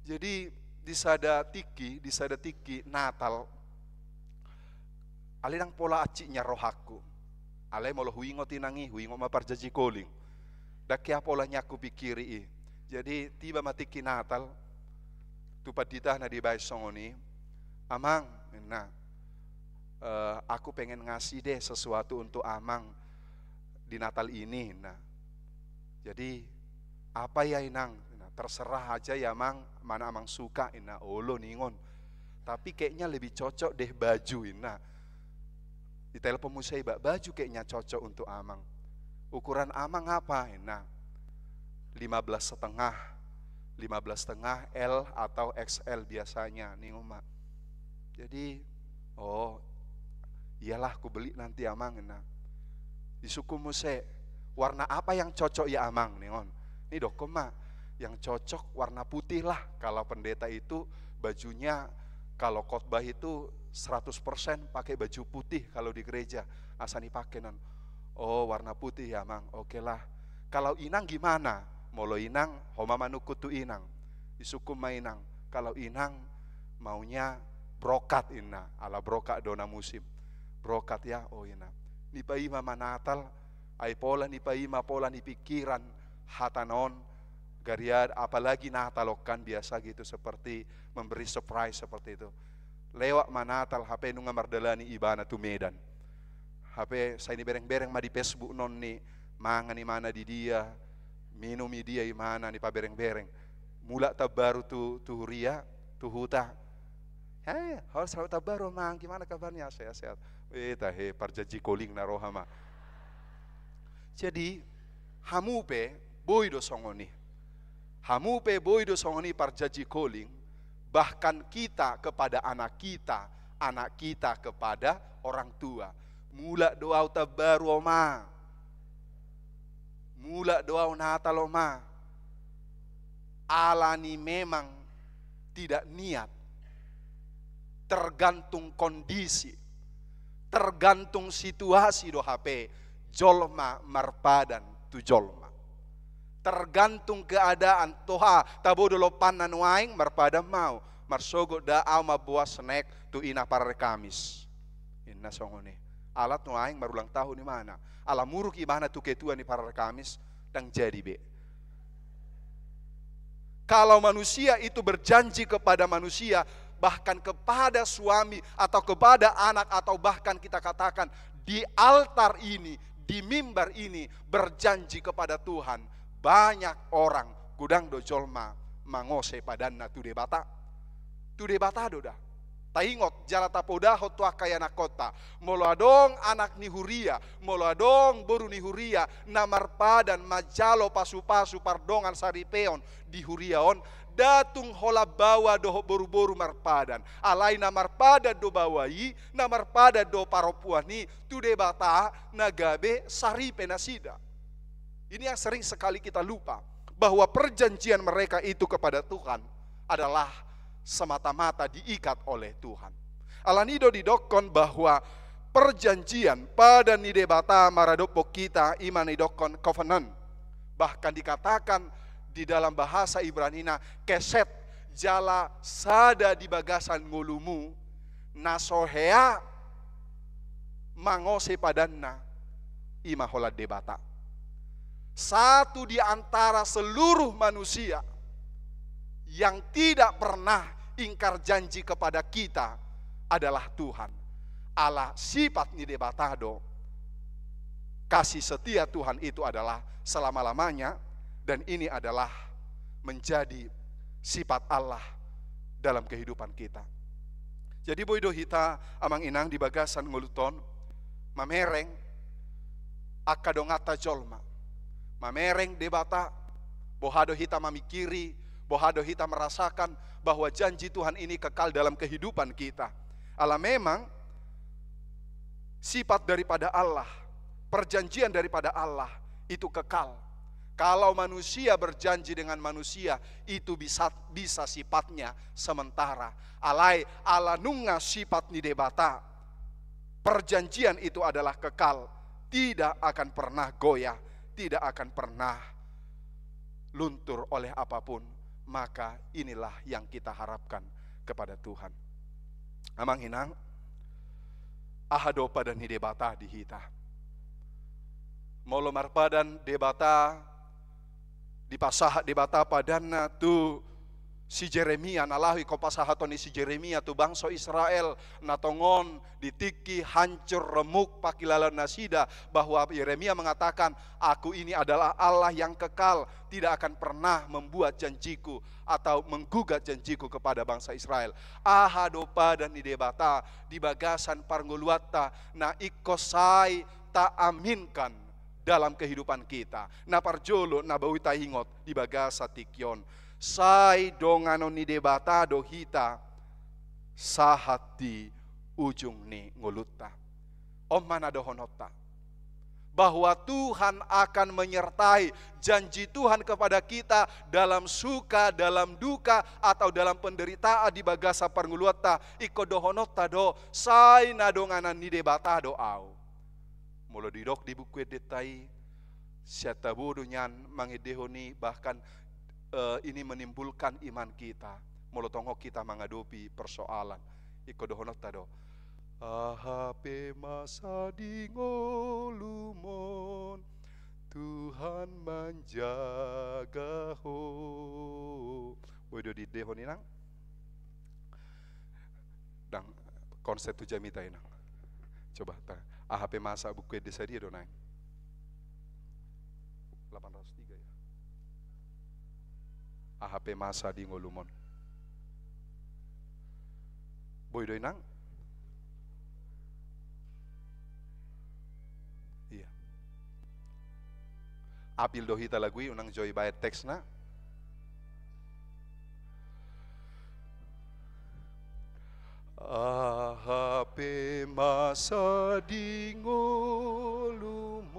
Jadi di sada tiki Natal. Aledang pola aciknya rohaku. Ale molo huingo tinangi, huingo maparjaji koling. Dakia polanya aku pikiri. Jadi tiba matiki Natal tupat ditah na di bayar songoni. Amang, nah, aku pengen ngasih deh sesuatu untuk Amang di Natal ini. Nah, jadi apa ya inang? Nah, terserah aja ya Mang, mana Amang suka. Nah, olo ningon. Tapi kayaknya lebih cocok deh baju. Nah, di telepon musibah baju kayaknya cocok untuk Amang. Ukuran Amang apa? Nah, 15,5 L atau XL biasanya ningon mak. Jadi, oh iyalah aku beli nanti Amang. Nah, di suku muse warna apa yang cocok ya Amang ningon. Ini dokom mak yang cocok warna putih lah. Kalau pendeta itu bajunya kalau khotbah itu 100% pakai baju putih kalau di gereja asani pakai non. Oh warna putih ya Mang. Oke lah. Kalau inang gimana? Molo inang homa manukut tu inang. Di suku mainang. Kalau inang maunya brokat ina ala brokat dona musim. Brokat ya, oh ina. Ni paima manatal, ay pola ni paima pola ni pikiran hatanon, gariad apalagi natalokan biasa gitu seperti memberi surprise seperti itu. Lewat manatal HP nunga mardalani ibana tu Medan. HP saya ini bereng-bereng ma di Facebook non ni mangan ni mana di dia, minum di dia imana ni pa bereng-bereng. Mula tabaru tu huria, tu huta. Harus selalu tabaru Mang, gimana kabarnya? Sehat-sehat. Parjaji koling na rohama. Jadi hamupe boido songoni. Hamupe boido songoni parjaji koling. Bahkan kita kepada anak kita kepada orang tua. Mula doa tabaru oma. Mula doa Natal oma. Alani memang tidak niat. Tergantung kondisi, tergantung situasi do HP, jolma marpadan tu jolma. Tergantung keadaan toha tabodo lopan nanuaing marpadan mau marsogo da au mabuah snack tu ina para Kamis. Inna songone. Alat nuaing marulang tahun di mana? Ala muruk ibana tu ketua ni para Kamis dan jadi be. Kalau manusia itu berjanji kepada manusia, bahkan kepada suami atau kepada anak atau bahkan kita katakan di altar ini, di mimbar ini berjanji kepada Tuhan, banyak orang gudang dojolma mangose padanna tu debata doda. Taingot jalata poda hotwa kayana kota. Molo adong anak ni Huria, molo adong boru ni Huria, namar padan majalo pasu-pasu pardongan saripeon di Huriaon, datung hola bawa doho boru-boru marpadan. Alai namar pada do bawai, namar pada do paropuani, tu debata nagabe saripe nasida. Ini yang sering sekali kita lupa, bahwa perjanjian mereka itu kepada Tuhan adalah semata-mata diikat oleh Tuhan. Alanido didokon bahwa perjanjian pada nidebata maradopo kita iman idokon covenant. Bahkan dikatakan di dalam bahasa Ibranina keset jala sada di bagasan ngulumu nasohea mangose padanna imahola debata. Satu di antara seluruh manusia yang tidak pernah ingkar janji kepada kita adalah Tuhan. Allah sifat nidebatado. Kasih setia Tuhan itu adalah selama-lamanya, dan ini adalah menjadi sifat Allah dalam kehidupan kita. Jadi boido hita amang inang di bagasan nguluton mamereng akadongata jolma. Mamereng debata bohado hita mamikiri, bohado hita merasakan bahwa janji Tuhan ini kekal dalam kehidupan kita. Allah memang sifat daripada Allah, perjanjian daripada Allah itu kekal. Kalau manusia berjanji dengan manusia, itu bisa sifatnya sementara. Alai ala nunga sifat ni debata. Perjanjian itu adalah kekal, tidak akan pernah goyah, tidak akan pernah luntur oleh apapun. Maka inilah yang kita harapkan kepada Tuhan. Amang hinang ahado padan ni debata di hita. Molo marpadan debata di pasah debata padanna tu si Jeremia nalahi ko pasahatoni si Jeremia tu bangsa Israel natongon ditiki hancur remuk pakilalan nasida, bahwa Yeremia mengatakan, aku ini adalah Allah yang kekal, tidak akan pernah membuat janjiku atau menggugat janjiku kepada bangsa Israel. Ahadopa dan idebata di bagasan parnguluata na ikosai tak aminkan dalam kehidupan kita. Na parjolo na bawita hingot di bagasa tikyon. Sai dongano ni debata dohita sahati ujung ni nguluta. Om mana dohonota. Bahwa Tuhan akan menyertai janji Tuhan kepada kita dalam suka, dalam duka, atau dalam penderitaan di bagasa parnguluata. Iko dohonota do sai nadonganan ni debata do au. Mula didok di buku detai siata bodo nyan mangedehoni, bahkan ini menimbulkan iman kita. Molotongo kita menghadapi persoalan. Iko dohonot tado. Ahape masa di ngolumon, Tuhan menjaga ho. Bodo di dehoni nang. Dang konsep tu jamita inang. Coba ta. Ahape masa buku desa dia donang. 803 ya. AHP masa di ngolumon. Boy doy nang? Iya. Apil dohita lagui unang joy bayat teks na. AHP masa di ngolumon,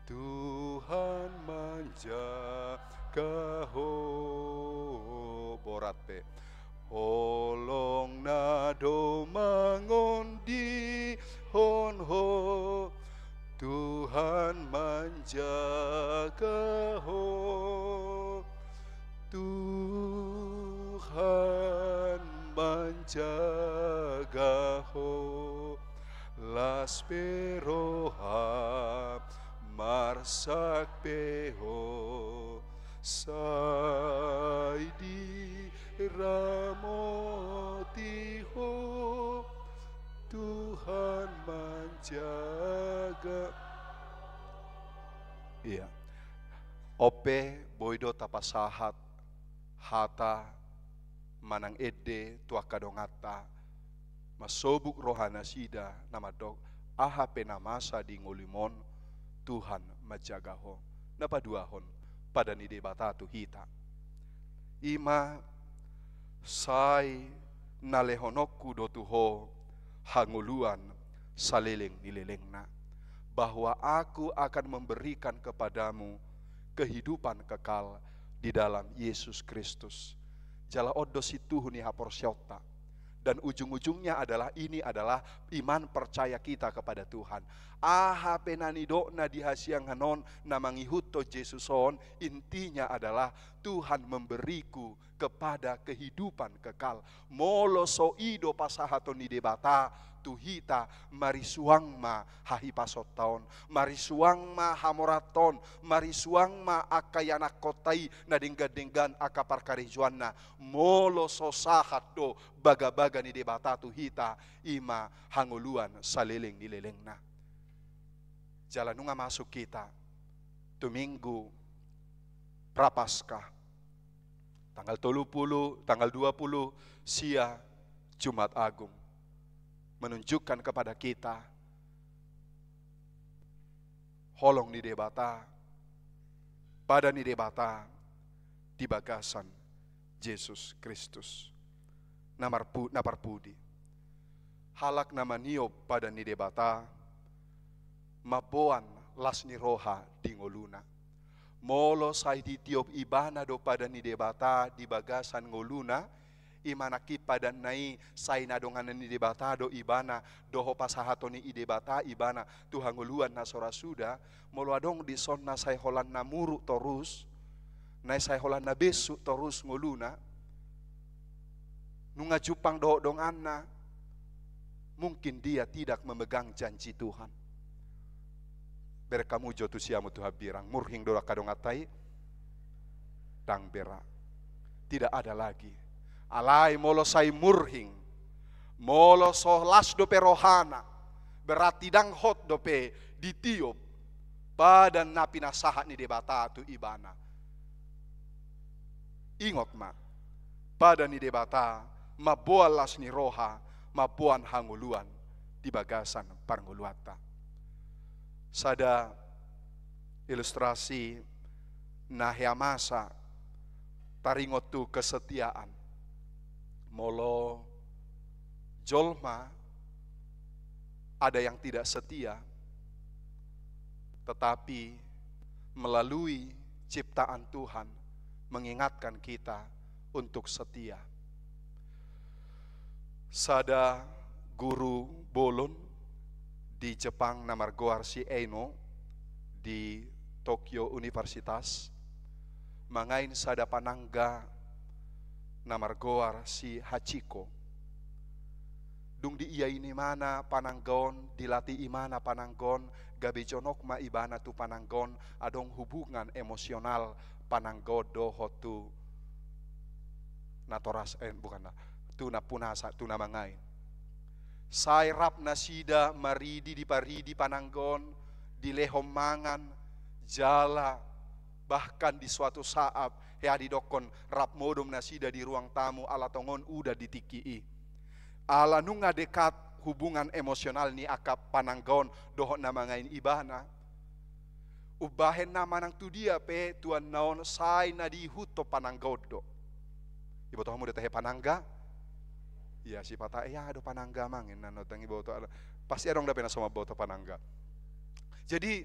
Tuhan menjaga ho borat pe holong nado mangon di hon ho, Tuhan menjaga ho, Tuhan menjaga ho, las peroha marsak peho sai di ramoti ho, Tuhan jaga. Iya. Ope boido tapasahat hata manang ede tuaka dongata masobuk rohana sida nama dok aha penamasa di ngolimon Tuhan majagaho napa duahon pada nide batatu hita ima sai nalehonokku dotuho hanguluan saleleng nilelengna bahwa aku akan memberikan kepadamu kehidupan kekal di dalam Yesus Kristus. Jala odos itu huni hapor syauta. Dan ujung-ujungnya adalah ini adalah iman percaya kita kepada Tuhan. Aha penanido na dihasiang hanon na mangihuto Jesuson, intinya adalah Tuhan memberiku kepada kehidupan kekal. Molo so ido pasahato ni debata tuhita marisuang ma hahipasot taon, marisuang ma hamoraton, marisuang ma akayanak kotai na denggan-denggan akapar karijuanna. Molo so sahat do baga-baga ni debata tuhita ima hanguluan saleleng nilelengna. Jalan nunga masuk kita Minggu Prapaskah tanggal 30, tanggal 20 sia Jumat Agung menunjukkan kepada kita holong ni debata pada ni debata di bagasan Yesus Kristus naparpudi halak nama niop pada ni debata maboan las ni roha di ngoluna molo sai di tiop ibana do pada ni debata di bagasan ngoluna imanaki pada nai sai nadongan ni debata do ibana doho pasahato ni idebata ibana Tuhan ngoluan nasora suda molo adong di sonna sai holan namuru torus nai sai holan na besu torus ngoluna nunga jupang do dong anna mungkin dia tidak memegang janji Tuhan. Berkamu jotu siamu Tuhan birang murhing dora kadongatai dang bera tidak ada lagi alai molo sai murhing molo so las dope rohana berarti dang hot dope ditiup pada napi nasahat ni debata tu ibana ingot ma pada ni debata mabual las ni roha mabuan hanguluan di bagasan parnguluata. Sada ilustrasi nahiamasa taringot tu kesetiaan molo jolma ada yang tidak setia tetapi melalui ciptaan Tuhan mengingatkan kita untuk setia. Sada guru bolon di Jepang namar Goar si Eino di Tokyo Universitas mangain sada panangga namar Goar si Hachiko dung di iya ini mana pananggon dilatih imana pananggon gabe jonok ma ibana tu pananggon adong hubungan emosional pananggodo hotu natoras bukan tu na punasa tu na mangain sai rap nasida maridi di paridi pananggon di lehom mangan jala bahkan di suatu saat di dokon rap modom nasida di ruang tamu ala tongon udah ditikii ala nunga dekat hubungan emosional ni akap pananggon dohok namangain ibana ubahen nama nang tu dia pe tuan naon sai na di huto pananggodo ibu tohamu detehe panangga ya si pata ya ada panangga mangin nano tangi boto pasti adong da pena sama boto panangga. Jadi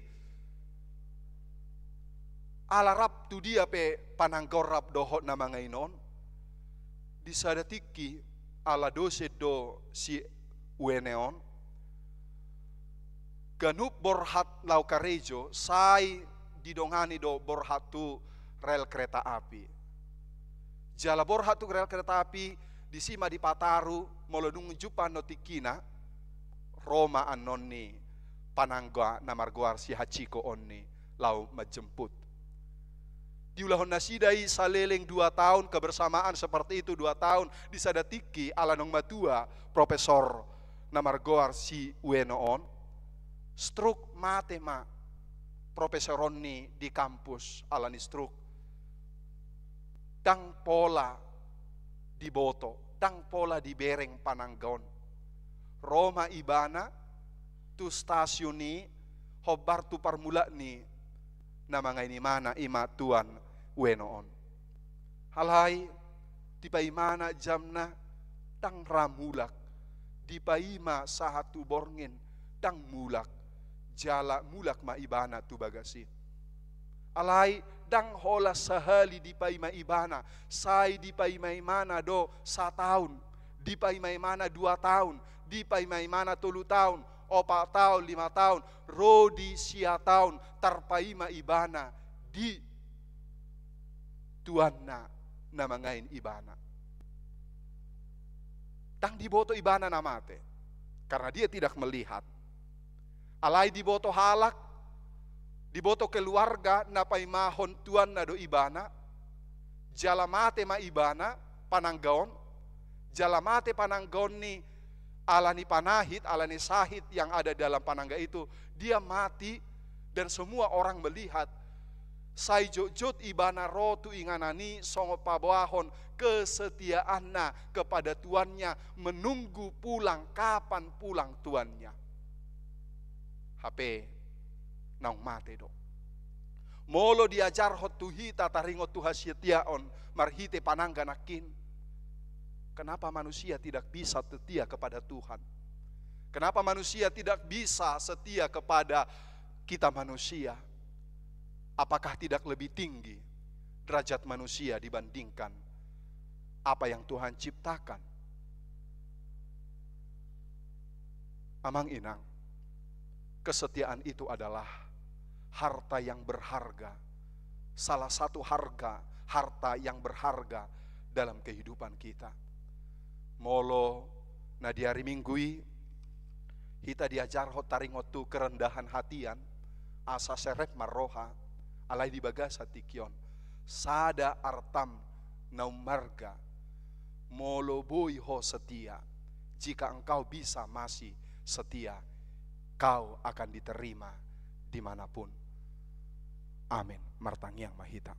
ala rap tu dia pe pananggor rap dohot nama ngainon disadatiki ala dose do si ueneon ganup borhat lau karejo sai didongani do borhat tu rel kereta api jala borhat tu rel kereta api disima di Pataru molodung jupan notikina Roma anonni panangga namar Goar si Hachiko onni lau majemput diulahon nasidai saleleng 2 tahun kebersamaan seperti itu 2 tahun disadatiki ala nong matua profesor namar Goar si Uenoon Struk mate ma Profesor Ronni di kampus alani struk. Dang pola di Boto, dang pola di Bereng Pananggaon. Roma ibana tu stasiuni hobar tu parmula ni namanga ini mana ima tuan wenoon. Halai di paimana jamna tang ramulak, di paima sahatu borngin tang mulak, jala mulak ma ibana tu bagasi. Alai dang hola sahali di paima ibana, sai di paima imana do 1 tahun, di paima imana 2 tahun, di paima imana 3 tahun, 4 tahun, 5 tahun, rodi sia tahun, tarpaima ibana di tuanna namangain ibana. Tang diboto ibana namate, karena dia tidak melihat. Alai diboto halak, diboto keluarga napai mahon tuan nado ibana, jalamate ma ibana pananggaon, jalamate pananggaon ni alani panahit, alani sahid yang ada dalam panangga itu, dia mati dan semua orang melihat. Sai jojot ibana rotu inganani songo pabahon kesetiaanna kepada tuannya, menunggu pulang kapan pulang tuannya. HP naung mate do. Molo diajar hot tuhita taringot tuhasietiaon marhite panangga nakin. Kenapa manusia tidak bisa setia kepada Tuhan? Kenapa manusia tidak bisa setia kepada kita manusia? Apakah tidak lebih tinggi derajat manusia dibandingkan apa yang Tuhan ciptakan? Amang inang, kesetiaan itu adalah harta yang berharga. Salah satu harta yang berharga dalam kehidupan kita. Molo na di hari minggui kita diajar taringot tu kerendahan hatian, asa serep marroha, alai di bagasa tikion, sada artam naum marga, molo boy ho setia. Jika engkau bisa masih setia, kau akan diterima dimanapun. Amin. Martangiang mahita.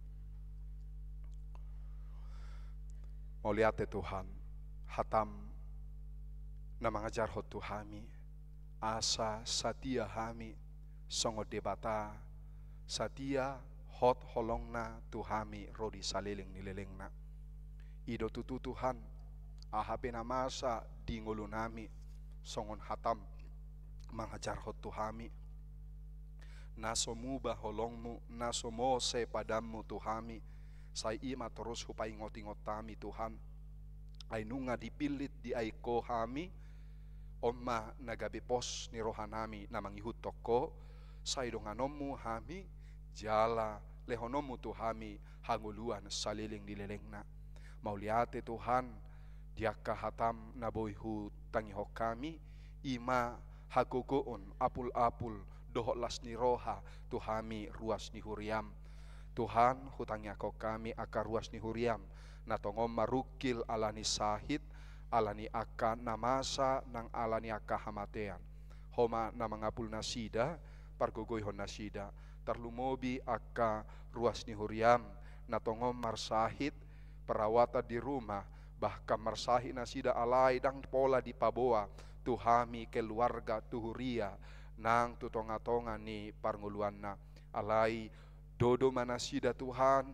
Mau lihat Tuhan, hatam na mengajar hot Tuhami, asa satia hami, songo debata, satia hot holongna Tuhami rodi saliling nilelengna. Ido tutu Tuhan, ahape na masa di ngulunami, songon hatam mengajar hot Tuhami. Nasomu baholongmu, nasomo se padamu Tuhami, sai ima terus hupai ngoti-ngotami Tuhan. Ainunga dipilit di aiko hami, omma nagabe pos ni rohanami namangihut toko, sai donganomu hami, jala lehonomu Tuhami hanguluan saliling dilelengna. Mauliate Tuhan, diaka hatam naboihu tangiho kami, ima hagogoon apul-apul dohok las ni roha Tuhami ruas ni huriam. Tuhan hutangnya kau kami akar ruas ni huriam, natongom marukil alani sahid, alani aka namasa nang alani aka hamatean. Homa namangapul nasida, pargogoy hon nasida, tarlumobi aka ruas ni huriam, natongom marsahid, perawata di rumah, bahkan marsahid nasida alai dang pola di paboa, Tuhami keluarga tuhuria, nang tutonga-tonga ni parnguluanna, alai dodo manasida Tuhan,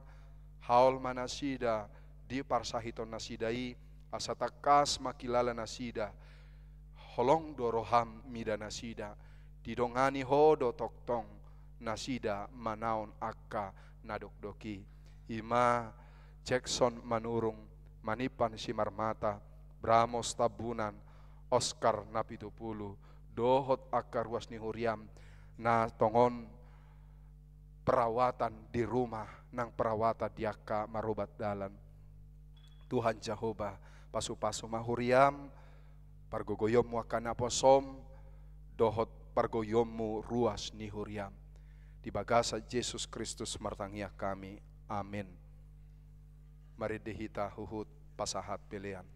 haul manasida di parsahiton nasidai, asatakas makilala nasida, holong doroham mida nasida, didongani hodo toktong nasida manaon akka nadokdoki. Ima Jackson manurung, manipan si marmata, Bramos tabunan, Oscar napitupulu, dohot akka ruas ni huriam, na tongon perawatan di rumah, nang perawatan diaka marubat dalan. Tuhan Jehovah pasu-pasu mahuriam, pargogoyommu akan aposom, dohot pargoyommu ruas ni huriam. Di bagasa Yesus Kristus martangia kami. Amin. Mari dehita huhut pasahat pilihan.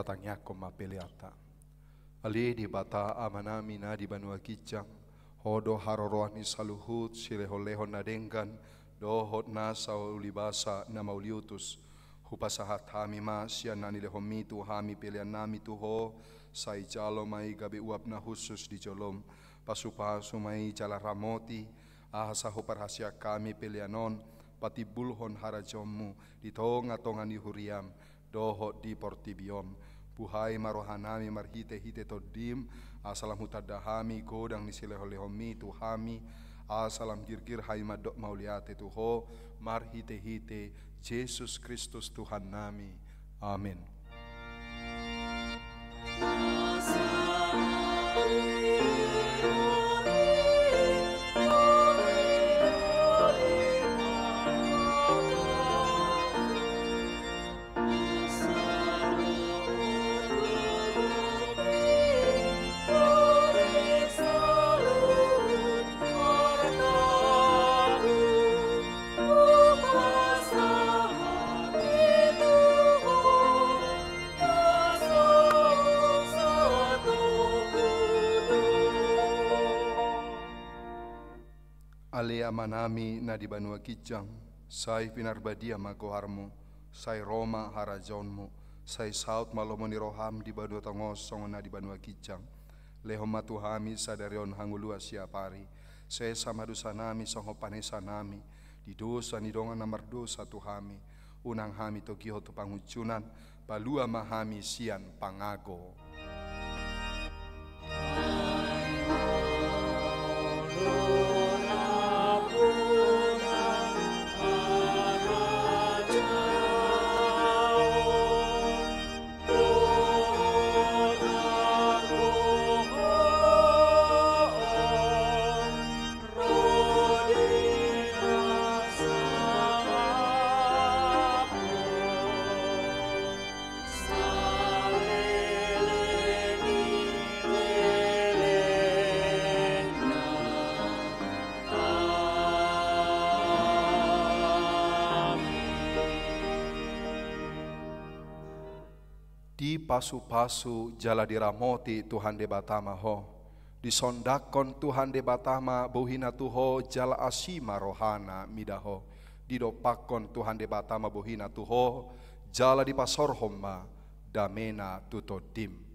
tatangnya koma peliata. Ali di bata amana mina di banua kijang, hodo haroroani saluhut silehon-lehon nadengkan, dohot nasa ulibasa na mauliutus, hupasahat hami masya nani lehomitu hami pelian nami tuho, sai jalo mai gabi uap na khusus di jolom, pasupasu mai jala ramoti, ahasahu perhasia kami pelianon, pati bulhon harajomu, di tonga-tonga ni huriam, dohot di portibion, buhai marohanami marhite-hite todim, asalam hutadahami godang ni sileholehomi tuhami, asalam girgir hai madok mauliate tuho, marhite-hite, Yesus Kristus Tuhan nami. Amin. Alea manami na di Banua Kijang, sai pinarbadia magoharmu, sai Roma harajonmu, sai saut malomoni roham di Banua Tongos songona di Banua Kijang, lehoma tuhami sadarion hangulua siapari, sai samadusanami songo panesanami, di dosa ni dongan namar dosa tuhami, unang hami tokiho tu pangucunan, palua mahami sian pangago. Di pasu-pasu jala diramoti Tuhan de Batama ho, disondakon Tuhan de Batama bohina tuho jala asima rohana midaho, didopakon Tuhan de Batama bohina tuho jala di pasor homma damena tutodim.